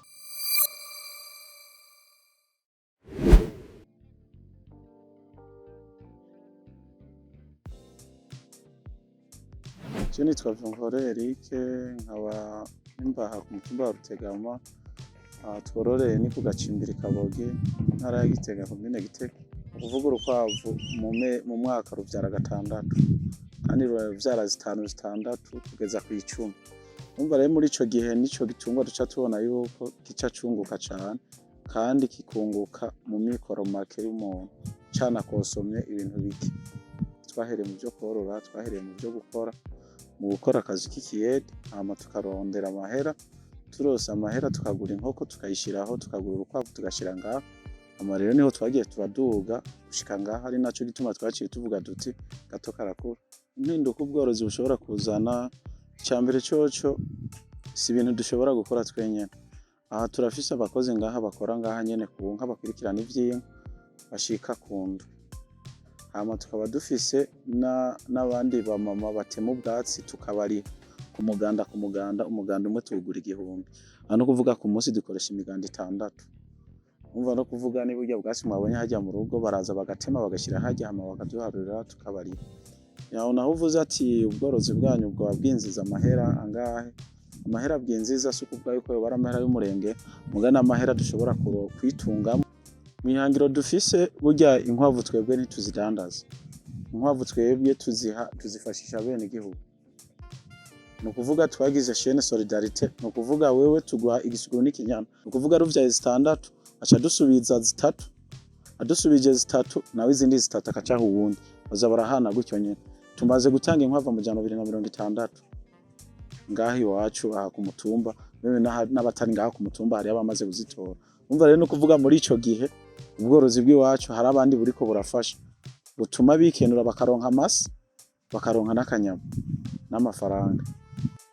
Je nitwa Vumvore Eric, nkaba nimbaha ku mutumba wa Rutegama, twororeye ni ku Gacimbiri Kaboge, ntara ya Gitega, komine Gitega. Kuvuga urukwavu mu mwaka ruvyara 6, kandi ruvyara 5-6 kugeza ku 10. Umva rero muri ico gihe nico gitungwa duca tubona yuko gica cunguka cane, kandi kikunguka mu mikoro make y'umuntu, cana kosomye ibintu bike. Twahereye mu byo korora, twahereye mu byo gukora akazi k'ikiyede, hama tukarondera amahera, turose amahera tukagura inkoko tukayishiraho, tukagura urukwavu tugashira ngaho. Ama rero niho twagiye turaduga gushika ngaho, ari naco gituma twaciye tuvuga duti gato karakura. Impinduka ubworozi bushobora kuzana, icambere coco si ibintu dushobora gukora twenyene. Aha turafise abakozi ngaha bakora ngaha nyene ku nka, bakurikirana ivy'inka bashika ku ndwi. Hama tukaba dufise n'abandi ba mama batema ubwatsi, tukabari ku muganda umuganda umwe tuwugura 1000. Ano kuvuga ku munsi dukoresha imiganda 6. Umva no kuvuga ni burya bwatsi mwabonye hajya mu rugo baraza bagatema bagashira hajya, hama bakaduharurira tukabari. Yaho naho uvuze ati ubworozi bwanyu bwa bwinziza amahera angahe? Amahera bwinziza suko bwayo ko bara amahera y'umurenge, mugana amahera dushobora kwitungamo. Mwihangiro dufise burya inkwavu twebwe ntituzidandaza. Inkwavu twebwe tuzifashisha bene igihugu. No kuvuga twagize chaîne solidarité, no kuvuga wewe tuguha igisuguru n'ikinyana. No kuvuga ruvyaye 6, acha dusubiza 3, adusubije 3 nawe izindi 3 akacaho uwundi. Baza barahana gutyo nyene. Tumaze gutanga inkwavu mu 260 ngahi iwacu aha ku mutumba, bene n'abatari ngaha ku mutumba hari abamaze kuzitora. Umva rero no kuvuga muri ico gihe ubworozi bw'iwacu hari abandi buriko burafasha, butuma bikenura bakaronka amasi, bakaronka n'akanyama n'amafaranga.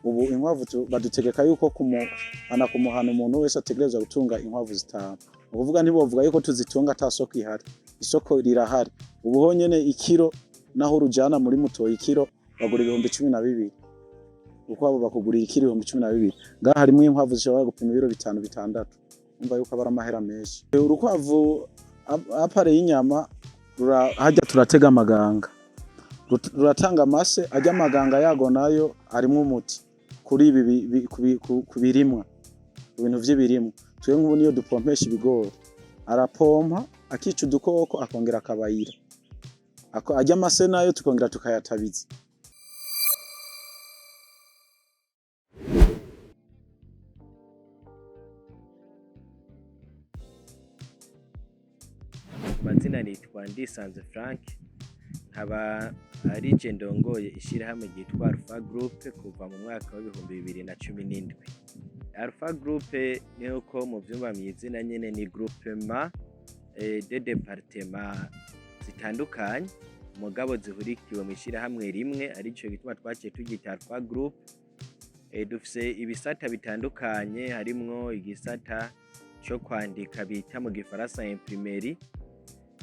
Ubu inkwavu badutegeka yuko kumuhana umuntu wese ategerezwa gutunga inkwavu 5. Ukuvuga ntibovuga yuko tuzitunga ata soko ihari, isoko rirahari. Ubu honyene ikiro naho urujana muri muto ikiro bagura 12,000. Uko abo bakuguriye ikiro 12,000. Ngaha harimo inkwavu zishobora gupima ibiro 5-6. Umva yuko abara amahera menshi. Urukwavu apare y'inyama hajya turatega amaganga. ruratanga amase ajya amaganga yago nayo arimwo umuti kuri ibi ku birimwa ku bintu vy'ibirimwa. Twe nk'ubu niyo dupompesha ibigori arapompa akica udukoko akongera akabayira ajya amase nayo tukongera tukayatabiza.
Mazina nitwa Ndisanze Frank, nkaba ari je ndongoye ishirahamwe ryitwa Alpha Group kuva mu mwaka wa 2017. Alpha Group ni uko mu vyumba mw'izina nyene ni groupement de département zitandukanye mugabo zihurikiwe mu ishirahamwe rimwe, arico gituma twaciye tugita Alpha Group. Dufise ibisata bitandukanye, harimwo igisata cyo kwandika bita mu gifaransa imprimerie,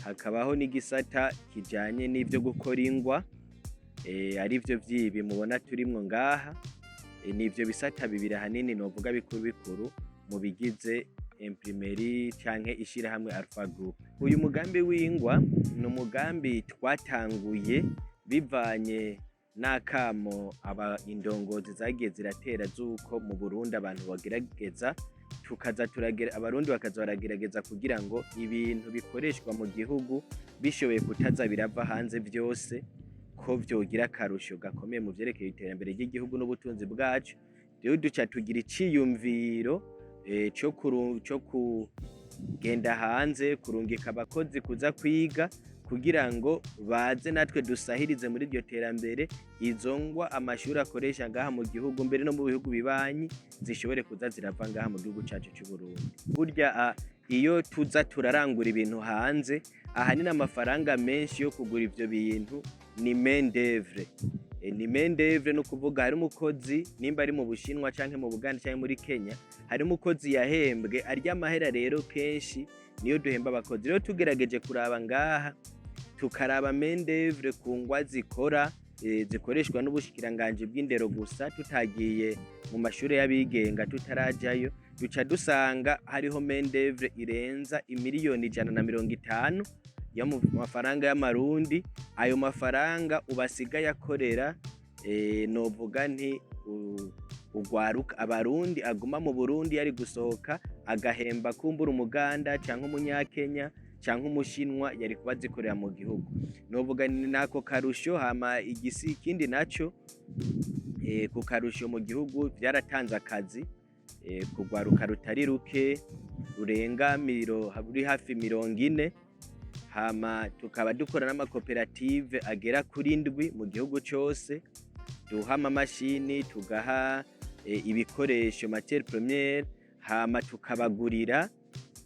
hakabaho n'igisata kijanye n'ivyo gukora ingwa, arivyo vyibi mubona turimwo ngaha. Nivyo bisata bibiri hanini novuga bikuru bikuru mu bigize imprimerie canke ishirahamwe Alpha Group. Uyu mugambi w'ingwa ni umugambi twatanguye bivanye n'akamo indongozi zagiye ziratera z'uko mu Burundi abantu bagerageza abarundi bakaza baragerageza kugira ngo ibintu bikoreshwa mu gihugu bishoboye kutaza birava hanze vyose ko vyogira akarusho gakomeye mu vyerekeye iterambere ry'igihugu n'ubutunzi bwacu. Rero duca tugira iciyumviro cyo kugenda hanze kurungika abakozi kuza kwiga kugira ngo baze natwe dusahirize muri iryo terambere, izo ngwa amashuri akoresha ngaha mu gihugu mbere no mu bihugu bibanyi zishobore kuza zirava ngaha mu gihugu cacu cy'u Burundi. Burya iyo tuza turarangura ibintu hanze, ahanini amafaranga menshi yo kugura ivyo bintu ni main d'œuvre. Ni main d'œuvre no kuvuga hari umukozi nimba ari mu Bushinwa canke mu Buganda canke muri Kenya, hari umukozi yahembwe arya amahera, rero kenshi niyo duhemba abakozi. Rero tugerageje kuraba ngaha tukaraba main d'œuvre ku ngwa zikora zikoreshwa n'ubushikiranganje bw'indero gusa, tutagiye mu mashuri y'abigenga tutarajayo, duca dusanga hariho main d'œuvre irenza imiliyoni 150 ya mu mafaranga y'amarundi. Ayo mafaranga ubasigaye akorera novuga nti ugwaruka abarundi aguma mu Burundi yari gusohoka agahemba kumbura umuganda canke umunyakenya canke umushinwa yari kuba zikorera mu gihugu. Novuga ni nako karusho. Hama ikindi naco ku karusho mu gihugu byaratanze akazi kugwaruka rutari ruke rurenga ruri hafi 40. Hama tukaba dukora n'amakoperative agera kuri 7 mu gihugu cyose, duha amamashini, tugaha ibikoresho matière première, hama tukabagurira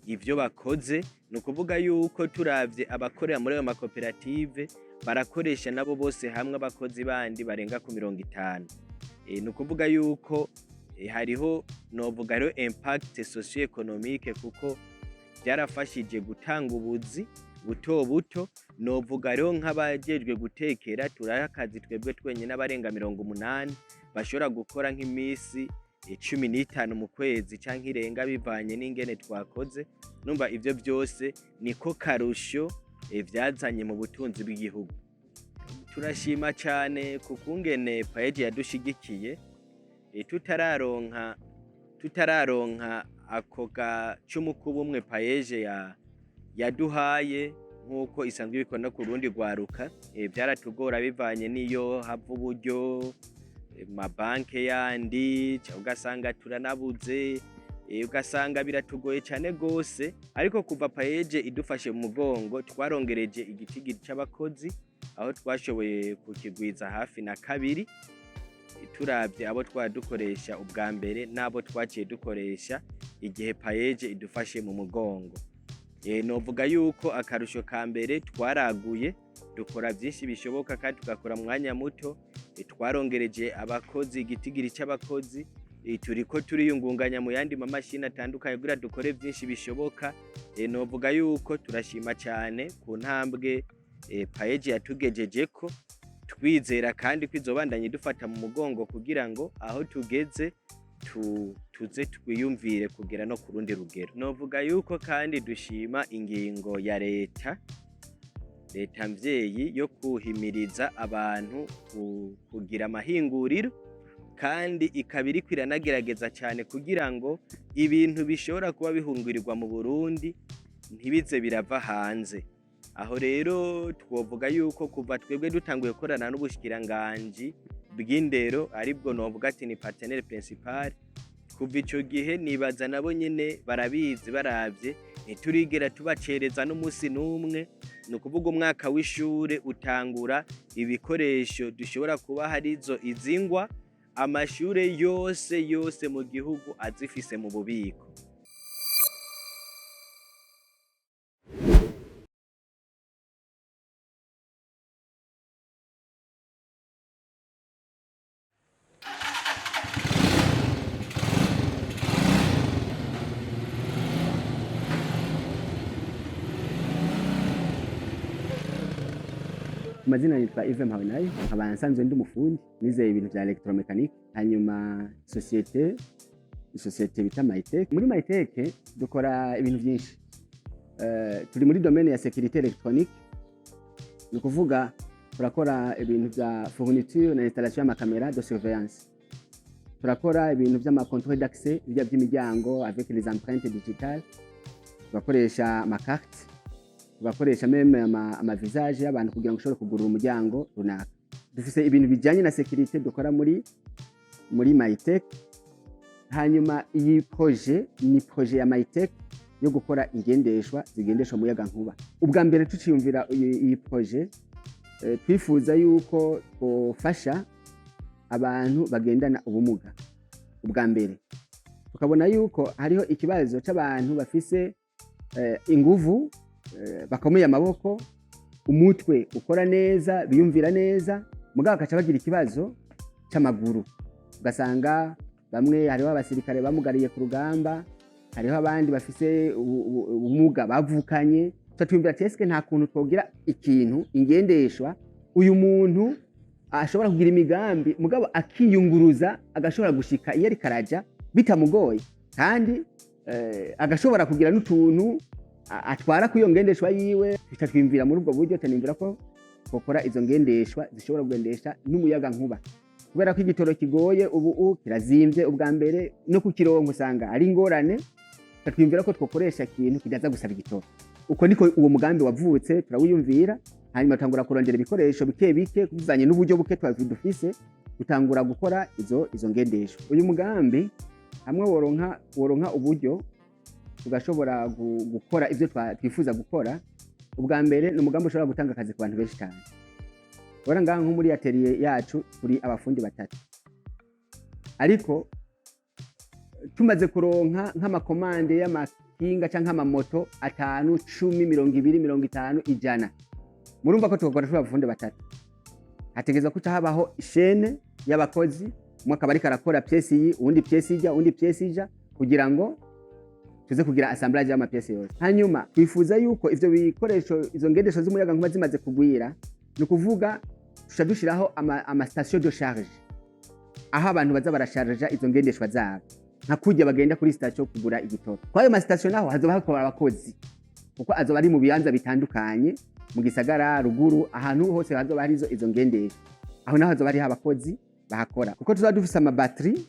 ivyo bakoze. Ni ukuvuga yuko turavye abakorera muri ayo makoperative barakoresha nabo bose hamwe abakozi bandi barenga ku 50. Ni ukuvuga yuko hariho novuga rero impact socio-economique kuko byarafashije gutanga ubuzi buto buto. Novuga rero nk'abajejwe gutekera turaha akazi twebwe twenye n'abarenga 80 bashobora gukora nk'imisi 15 mu kwezi canke irenga bivanye n'ingene twakoze. Numva ivyo byose niko karusho vyazanye mu butunzi bw'igihugu. Turashima cyane kukungene paeje yadushigikiye, tutararonka ako gacumukuba umwe paeje yaduhaye nk'uko isanzwe bikora ku rundi rwaruka. Byaratugora bivanye n'iyo hava uburyo mabanke yandi, ugasanga turanabuze, ugasanga biratugoye cyane gose. Ariko kuva paeje idufashe mu mugongo twarongereje igitigiri c'abakozi, aho twashoboye kukigwiza hafi na 2 turavye abo twadukoresha ubwa mbere nabo twaciye dukoresha igihe paeje idufashe mu mugongo. Novuga yuko akarusho ka mbere twaraguye, dukora byinshi bishoboka kandi tugakora mwanya muto. Twarongereje abakozi igitigiri c'abakozi, turiko turiyungunganya mu yandi mamashini atandukanye kugira dukore byinshi bishoboka. Novuga yuko turashima cyane ku ntambwe paeje yatugejejeko, twizera kandi kwizobandanye dufata mu mugongo kugira ngo aho tugeze tuze twiyumvire kugera no ku rundi rugero. Novuga yuko kandi dushima ingingo ya leta leta mvyeyi yo kuhimiriza abantu kugira amahinguriro, kandi ikaba iriko iranagerageza cane kugira ngo ibintu bishobora kuba bihungurirwa mu Burundi ntibize birava hanze. Aho rero twovuga yuko kuva twebwe dutanguye gukorana n'ubushikiranganji bw'indero, aribwo novuga ati ni partenaire principal, kuva ico gihe nibaza nabo nyene barabizi, baravye ntiturigera tubacereza n'umusi n'umwe. Ni ukuvuga umwaka w'ishure utangura ibikoresho dushobora kuba harizo izingwa, amashure yose mu gihugu azifise mu bubiko.
Amazina nitwa Yves Mpawenayo, nkaba nsanzwe ndi umufundi nizeye ibintu vya electromechanique. Hanyuma societe bita Mytech. Muri Mytech dukora ibintu byinshi. Turi muri domaine ya sécurité électronique, ni kuvuga turakora ibintu vya fourniture na installation y'amakamera de surveillance. Turakora ibintu vy'amacontrôle d'accès by'imiryango avec les empreintes digitales. Tugakoresha amakarte, tugakoresha meme amavisage y'abantu kugira ngo ushobore kugurura umuryango runaka. Dufise ibintu bijanye na sécurité dukora muri Mytech. Hanyuma iyi projet ni projet ya Mytech yo gukora ingendeshwa zigendeshwa muyaga nkuba. Ubwa mbere tuciyumvira iyi projet twifuza yuko twofasha abantu bagendana ubumuga. Ubwa mbere tukabona yuko hariho ikibazo c'abantu bafise inguvu, bakomeye amaboko, umutwe ukora neza, biyumvira neza, mugabo akaca bagira ikibazo c'amaguru. Ugasanga bamwe hariho abasirikare bamugariye ku rugamba, hariho abandi bafise ubumuga bavukanye. Twumvira ati eske nta kuntu twogira ikintu ingendeshwa uyu muntu ashobora kugira imigambi mugabo akiyunguruza, agashobora gushika iyo ari karaja bitamugoye, kandi agashobora kugira n'utuntu atwara ku iyo ngendeshwa yiwe. Twumvira muri ubwo buryo, tanimvira ko gukora izo ngendeshwa zishobora kugendesha n'umuyaga nkuba, kubera ko igitoro kigoye ubu kirazimvye. Ubwa mbere no kukironka usanga ari ingorane. Twumvira ko twokoresha ikintu kidaza gusaba igitoro. Uko niko uwo mugambi wavutse, turawiyumvira. Hanyuma tangura kurondera ibikoresho bike bike kuzanye n'uburyo buke dufise, gutangura gukora izo ngendeshwa. Uyu mugambi hamwe woronka uburyo tugashobora gukora ivyo twifuza gukora. Ubwa mbere ni umugambi ushobora gutanga akazi ku bantu benshi cyane. Ora ngaha nko muri atelier yacu turi abafundi 3, ariko tumaze kuronka nk'amakomande y'amakinga canke amamoto 5, 10, 20, 50, 100. Murumva ko tugakora turi abafundi 3. Hategezwa ko habaho ishene y'abakozi, umwe akaba ariko arakora pièce iyi, uwundi pièce ijya, uwundi pièce ija, kugira ngo tuze kugira assemblage y'ama pièce yose. Hanyuma twifuza yuko ivyo bikoresho, izo ngendesho z'umuyaga nkuba zimaze kugwira, ni kuvuga tusha dushiraho ama station de charge, aho abantu baza barasharja izo ngendeshwa zabo, nka kujya bagenda kuri station kugura igitoro. Kwa ayo ma station naho hazoba hakora abakozi, kuko azoba ari mu bibanza bitandukanye, mu gisagara, ruguru, ahantu hose hazoba hari izo ngendesho. Aho naho hazoba hari abakozi bahakora, kuko tuzoba dufise ama batterie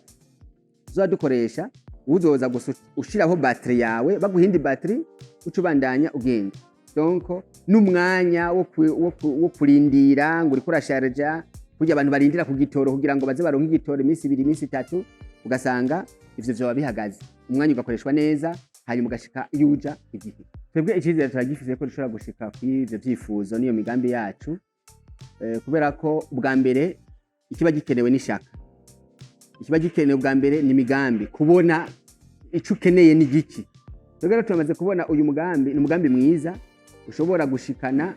tuzoba dukoresha. Uzoza ushiraho batterie yawe, baguhindi batterie ucubandanya ugenda. Donc n'umwanya wo kurindira ngo uriko urasharja, kujya abantu barindira ku gitoro kugira ngo baze baronke igitoro iminsi 2, iminsi 3, ugasanga ivyo vyoba bihagaze, umwanya ugakoreshwa neza, hanyuma ugashika iyo uja igihe. Twebwe icizere turagifise ko dushobora gushika kuri ivyo vyifuzo n'iyo migambi yacu, kubera ko ubwa mbere ikiba gikenewe n'ishaka. Ikiba gikenewe ubwa mbere ni migambi, kubona ico ukeneye ni giki. Twebwe turamaze kubona uyu mugambi ni umugambi mwiza ushobora gushikana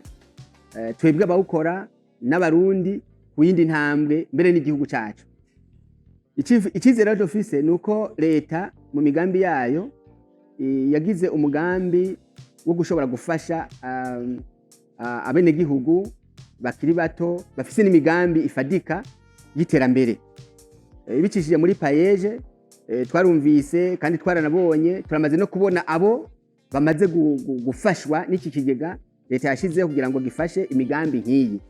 twebwe abawukora n'abarundi ku yindi ntambwe, mbere n'igihugu cacu. Icizere dufise nuko leta mu migambi yayo yagize umugambi wo gushobora gufasha abene gihugu bakiri bato bafise n'imigambi ifadika y'iterambere. Ibicishije muri payeje twarumvise kandi twaranabonye, turamaze no kubona abo bamaze gufashwa n'iki kigega leta yashizeho kugira ngo gifashe imigambi nk'iyi.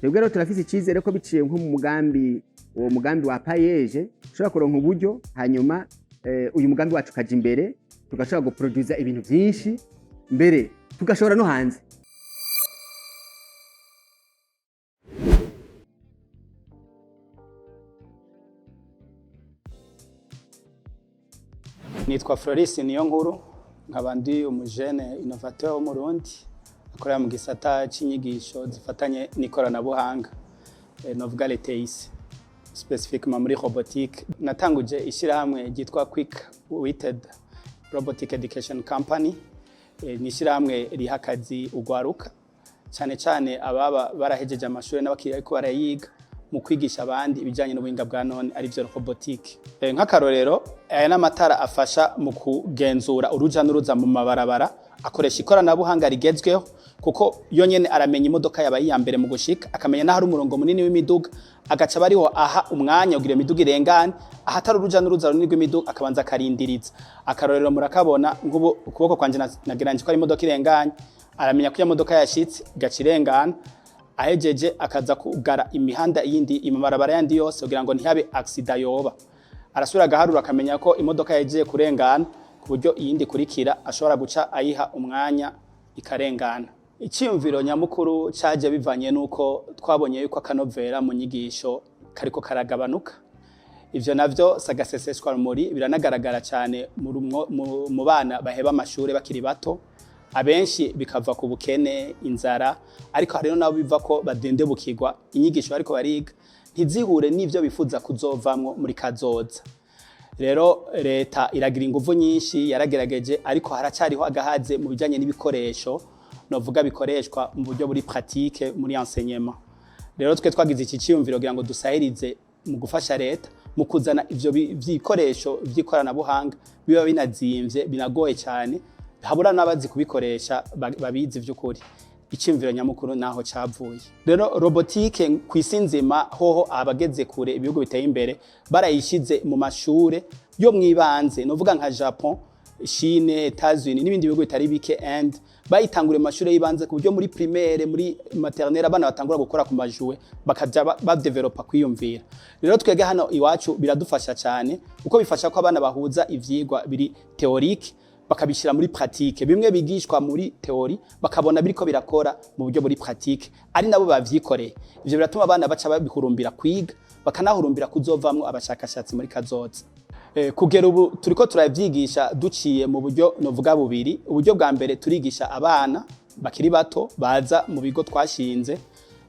Twebwe rero turafise icizere ko biciye nko mu mugambi, uwo mugambi wa payeje ushobora kuronka uburyo, hanyuma uyu mugambi wacu ukaja imbere, tugashobora guproduza ibintu vyinshi, mbere tugashobora no hanze.
Nitwa Floris Niyonkuru, nkaba ndi umujene innovateur wo mu Burundi akorera mu gisata c'inyigisho zifatanye n'ikoranabuhanga, novuga LTIC specifiquement muri robotique. Natanguje ishirahamwe ryitwa Quick Witted Robotic Education Company, ni ishirahamwe riha akazi ugwaruka cyane cyane ababa barahejeje amashuri n'abakiri ariko barayiga mu kwigisha abandi ibijanye n'ubuhinga bwa none ari byo robotique. Nk'akarorero, aya n'amatara afasha mu kugenzura uruja n'uruza mu mabarabara, akoresha ikoranabuhanga rigezweho kuko yo nyene aramenya imodoka yabaye iya mbere mu gushika, akamenya naho ari umurongo munini w'imiduga, agaca bariho aha umwanya ugira imiduga irengane, ahatari uruja n'uruza runini rw'imiduga akabanza akarindiriza. Akarorero murakabona nk'ubu ukuboko kwanje nagiranje ko ari imodoka irengane, aramenya ko iyo modoka yashitse igaca irengana, ahejeje akaza kugara imihanda yindi imabarabara yandi yose kugira ngo ntihabe accident yoba. Arasubira agaharura akamenya ko imodoka yagiye kurengana ku buryo iyindi kurikira ashobora guca ayiha umwanya ikarengana. Icyumviro nyamukuru caje bivanye nuko twabonye yuko akanovera mu nyigisho kariko karagabanuka. Ivyo navyo sagaseseshwa rumuri biranagaragara cyane mu bana baheba amashure bakiri bato, abenshi bikava ku bukene, inzara, ariko hari nabo biva ko badendebukirwa inyigisho ariko bariga ntizihure n'ivyo bifuza kuzovamwo muri kazoza. Rero leta iragira inguvu nyinshi, yaragerageje, ariko haracariho agahaze mu bijanye n'ibikoresho, novuga bikoreshwa mu buryo buri pratique muri enseignement. Rero twe twagize iki cyumviro kugira ngo dusahirize mu gufasha leta mu kuzana ivyo bikoresho vy'ikoranabuhanga biba binazimvye, binagoye cyane, habura n'abazi kubikoresha babizi vy'ukuri. Icyumviro nyamukuru naho cavuye. Rero robotique kw'isi nzima hoho abageze kure, ibihugu biteye imbere barayishize mu mashure yo mwibanze, novuga nka Japon, Chine, Etats-Unis n'ibindi bihugu bitari bike, and bayitangure mu mashure yibanze ku buryo muri primaire, muri maternelle abana batangura gukora ku majouet, bakaja badevelopa kwiyumvira. Rero twege hano iwacu biradufasha cyane uko bifasha ko abana bahuza ivyigwa biri théorique bakabishira muri pratique, bimwe bigishwa muri teori bakabona biriko birakora mu buryo buri pratique, ari nabo bavyikoreye. Ivyo biratuma abana baca babihurumbira kwiga, bakanahurumbira kuzovamwo abashakashatsi muri kazoza. Kugera ubu turiko turavyigisha duciye mu buryo novuga bubiri. Uburyo bwa mbere turigisha abana bakiri bato baza mu bigo twashinze,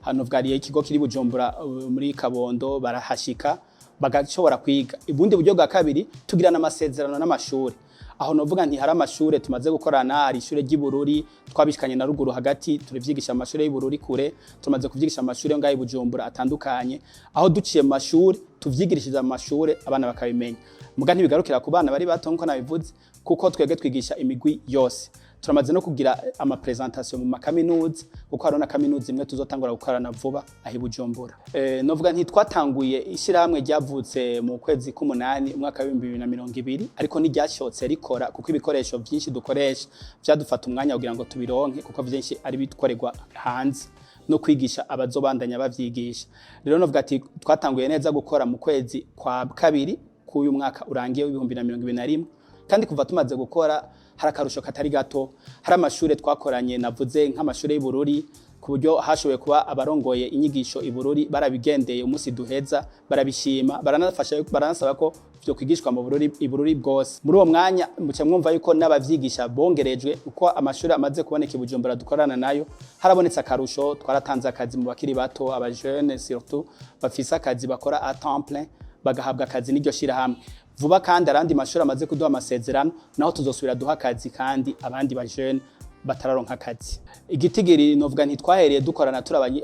hano bwariye ikigo kiri Bujumbura muri Kabondo, barahashika bagashobora kwiga. Ubundi buryo bwa kabiri tugirana amasezerano n'amashuri, aho novuga nti hari amashure tumaze gukorana, hari ishure ry'Ibururi twabishikanye na ruguru hagati, turivyigisha amashure y'Ibururi kure, tumaze kuvyigisha amashure ngaho Bujumbura atandukanye, aho duciye mu mashure tuvyigirishije mu mashure abana bakabimenya. Muga ntibigarukira ku bana bari bato nko nabivuze, kuko twege twigisha imigwi yose. Turamaze no kugira ama presentation mu makaminuza, kuko hari na kaminuza imwe tuzotangura gukorana vuba ahi Bujumbura. Novuga nti twatanguye ishirahamwe ryavutse mu kwezi k'umunani umwaka wa 2020, ariko ntiryashotse rikora kuko ibikoresho byinshi dukoresha byadufata umwanya kugira ngo tubironke, kuko byinshi ari bitkorerwa hanze no kwigisha abazobandanya bavyigisha. Rero novuga ati twatanguye neza gukora mu kwezi kwa kabiri k'uyu mwaka urangiye wa 2021, kandi kuva tumaze gukora hari akarusho katari gato. Hari amashure twakoranye navuze nk'amashure y'Ibururi, ku buryo hashoboye kuba abarongoye inyigisho Ibururi barabigendeye umunsi duheza, barabishima, baranafasha, baranasaba ko byo kwigishwa mu Ibururi bwose. Muri uwo mwanya muce mwumva yuko n'abavyigisha bongerejwe, uko amashure amaze kuboneka i Bujumbura dukorana nayo, harabonetse akarusho. Twaratanze akazi mu bakiri bato, aba jeunes surtout bafise akazi bakora à temps plein, bagahabwa akazi n'iryo shirahamwe. Vuba kandi arandi mashuri amaze kuduha amasezerano, naho tuzosubira duha akazi kandi abandi ba jeune batararonka akazi. Igitigiri novuga ntitwahereye dukorana turi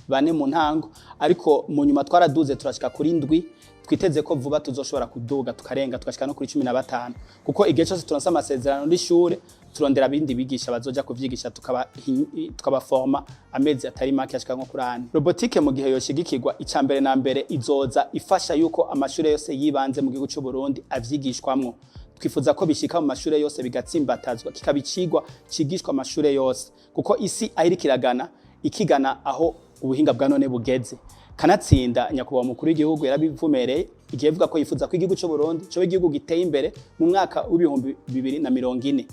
bane mu ntango, ariko mu nyuma twaraduze turashika kuri 7. Twiteze ko vuba tuzoshobora kuduga tukarenga tukashika no kuri 15, kuko igihe cyose turonse amasezerano n'ishure turondera bindi bigisha bazoja kuvyigisha tukabaforma amezi atari make ashika nko kurane. Robotique mu gihe yoshigikirwa, icambere na mbere izoza ifasha yuko amashure yose yibanze mu gihugu cy'u Burundi avyigishwamwo. twifuza ko bishika mu mashure yose bigatsimbatazwa kikaba icigwa cigishwa amashure yose kuko isi aho iri kiragana ikigana aho ubuhinga bwa none bugeze kanatsinda nyakubahwa mukuru w'igihugu yarabivumereye igihe avuga ko yifuza ko igihugu cy'u Burundi cyo igihugu giteye imbere mu mwaka w'ibihumbi 2040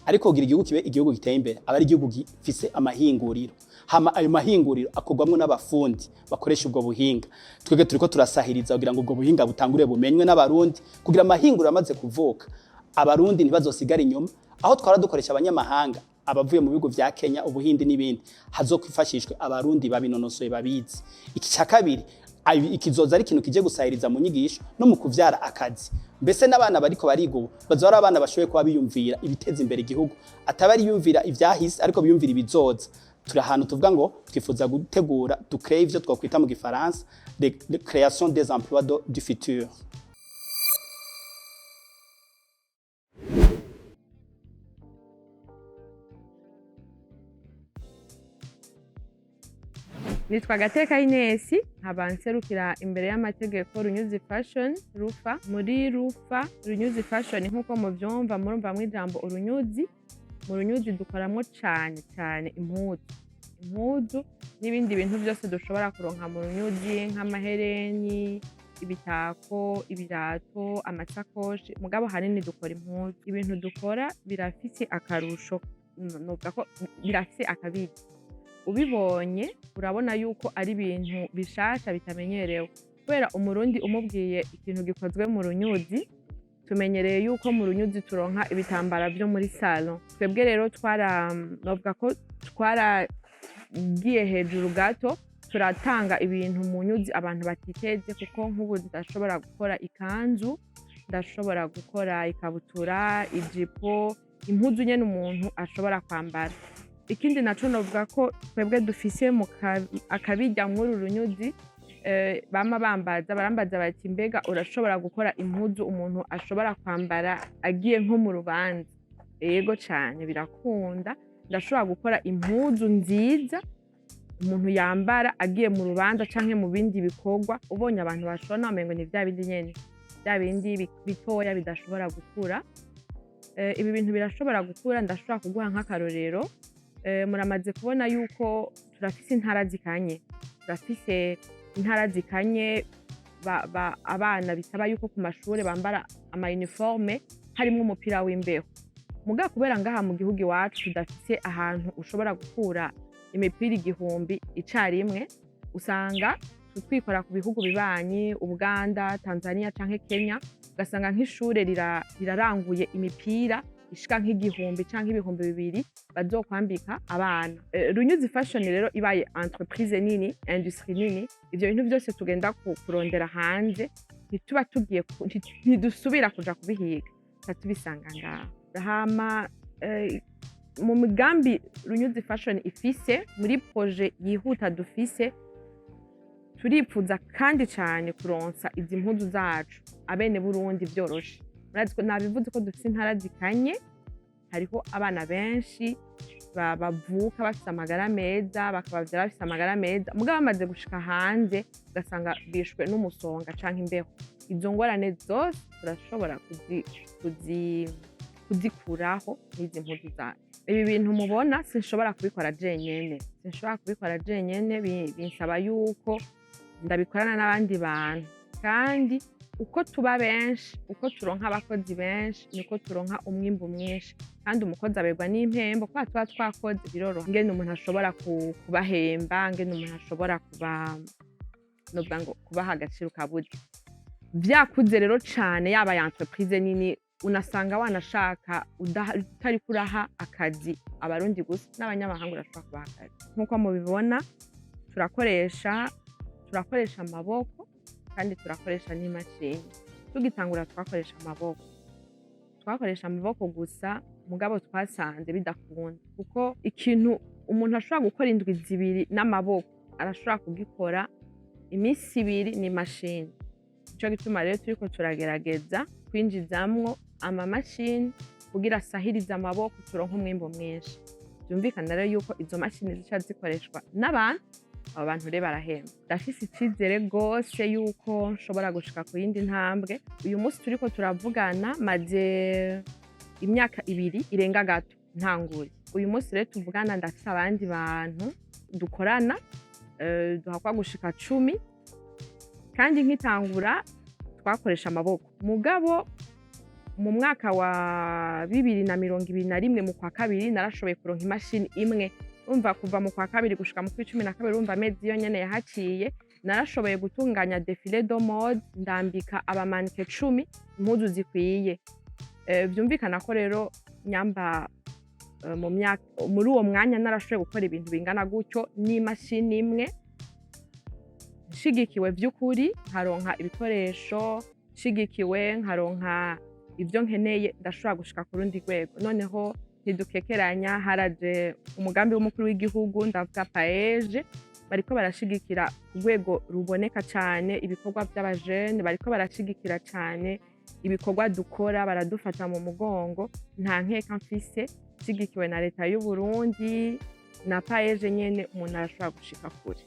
ariko kugira igihugu kibe igihugu giteye imbere aba ari igihugu gifise amahinguriro hama ayo mahinguriro akorwamwo n'abafundi bakoresha ubwo buhinga twebwe turiko turasahiriza kugira ngo ubwo buhinga butangure bumenywe n'abarundi kugira amahinguriro amaze kuvuka abarundi ntibazosigara inyuma aho twara dukoresha abanyamahanga abavuye mu bihugu vya Kenya ubuhindi n'ibindi hazokwifashishwe abarundi babinonosoye babizi iki cya kabiri ikizoza ari ikintu kije gusahiriza mu nyigisho no mu kuvyara akazi mbese n'abana bariko bariga ubu bazora abana bashoboye kuba biyumvira ibiteza imbere igihugu atabari yumvira ivyahise ariko biyumvira ibizoza turi ahantu tuvuga ngo twifuza gutegura ducrée ivyo twakwita mu gifaransa de création des emplois du futur.
Nitwa Gateka Ines nkaba nserukira imbere y'amategeko Runyuzi Fashion Rufa muri Rufa Runyuzi Fashion nkuko muvyumva murumva mu ijambo urunyuzi mu runyuzi dukoramwo cyane impuzu n'ibindi bintu byose dushobora kuronka mu runyuzi nk'amahereni ibitako ibirato amasakoshi mugabo hanini dukora impuzu ibintu dukora birafise akarusho novuga ko birafise akabiri ubibonye urabona yuko ari ibintu bishasha bitamenyerewe kubera umurundi umubwiye ikintu gikozwe mu runyuzi tumenyereye yuko mu runyuzi turonka ibitambara byo muri salon twebwe rero novuga ko twaragiye hejuru gato turatanga ibintu mu nyuzi abantu batiteze kuko nk'ubu ndashobora gukora ikanzu ndashobora gukora ikabutura ijipo impuzu nyene umuntu ashobora kwambara ikindi naco novuga ko twebwe dufise mu akabijya muri runyuzi bama barambaza bati mbega urashobora gukora impuzu umuntu ashobora kwambara agiye nko mu rubanza yego cyane birakunda ndashobora gukora impuzu nziza umuntu yambara agiye mu rubanza canke mu bindi bikorwa ubonye abantu bashona amengo ni vya bindi nyene vya bindi bitoya bidashobora gukura ibi bintu birashobora gukura ndashobora kuguha nk'akarorero muramaze kubona yuko turafise intara zikanye abana bisaba yuko ku mashuri bambara ama uniforme harimo umupira w'imbeho muga kubera ngaha mu gihugu iwacu tudafise ahantu ushobora gukura imipira igihumbi icarimwe usanga twikora ku bihugu bibanyi Uganda Tanzania canke Kenya ugasanga nk'ishure riraranguye imipira ishika nk'igihumbi canke ibihumbi 2 bazokwambika abana Runyuzi Fashion rero ibaye entreprise nini industrie nini ivyo bintu byose tugenda kurondera hanze ntituba tugiye ntidusubira kuja kubihiga tatubisanga ngaho hama mu migambi Runyuzi Fashion ifise muri projet yihuta dufise turipfuza kandi cyane kuronsa izi mpuzu zacu abene Burundi byoroshe nabivuze ko dufite intara zikanye hariho abana benshi bavuka bafite amagara meza bakabavyara bafite amagara meza mugabo bamaze gushika hanze ugasanga bishwe n'umusonga canke imbeho izo ngorane zose turashobora kuzikuraho n'izi mpuzu zacu ibi bintu mubona sinshobora kubikora jenyene binsaba yuko ndabikorana n'abandi bantu kandi uko tuba benshi uko turonka abakozi benshi niko turonka umwimbu mwinshi kandi umukozi aberwa n'impembo kwa tuba twakoze biroroha ngene umuntu ashobora kubahemba ngene umuntu ashobora novuga ngo kubaha agaciro kabuze vyakuze rero cane yaba ya entreprise nini unasanga wanashaka utari kuraha akazi abarundi gusa n'abanyamahanga urashobora kubaha akazi nk'uko mubibona turakoresha amaboko kandi turakoresha n'imashini tugitangura twakoresha amaboko gusa mugabo twasanze bidakunda kuko ikintu umuntu ashobora gukora indwi zibiri n'amaboko arashobora kugikora iminsi 2 n'imashini ico gituma rero turiko turagerageza kwinjizamwo amamashini kugira asahirize amaboko turonka umwimbo mwinshi byumvikana rero yuko izo mashini zica zikoreshwa n'abantu abo bantu rero barahemba. Ndafise icizere gose yuko nshobora gushika ku yindi ntambwe. Uyu munsi turiko turavugana maze imyaka 2 irenga gato ntanguye. Uyu munsi rero tuvugana ndafise abandi bantu dukorana duhakwa gushika 10 kandi nkitangura twakoresha amaboko. Mugabo mu mwaka wa 2021 mu kwa kabiri narashoboye kuronka imashini imwe. Urumva kuva mu kwa kabiri gushika mu 12 urumva amezi yo nyene yahaciye narashoboye gutunganya défilé de mode ndambika abamanike 10 impuzu zikwiye. Vyumvikana ko rero nyamba muri uwo mwanya narashoboye gukora ibintu bingana gutyo n'imashini imwe nshigikiwe vy'ukuri nkaronka ibikoresho nshigikiwe nkaronka ivyo nkeneye ndashobora gushika ku rundi rwego. Noneho ntidukekeranya haraje umugambi w'umukuru w'igihugu ndavuga paeje bariko barashigikira ku rwego ruboneka cane ibikorwa by'abajene bariko barashigikira cane ibikorwa dukora baradufata mu mugongo nta nkeka mfise shigikiwe na leta y'u Burundi na paeje nyene umuntu arashobora gushika kure.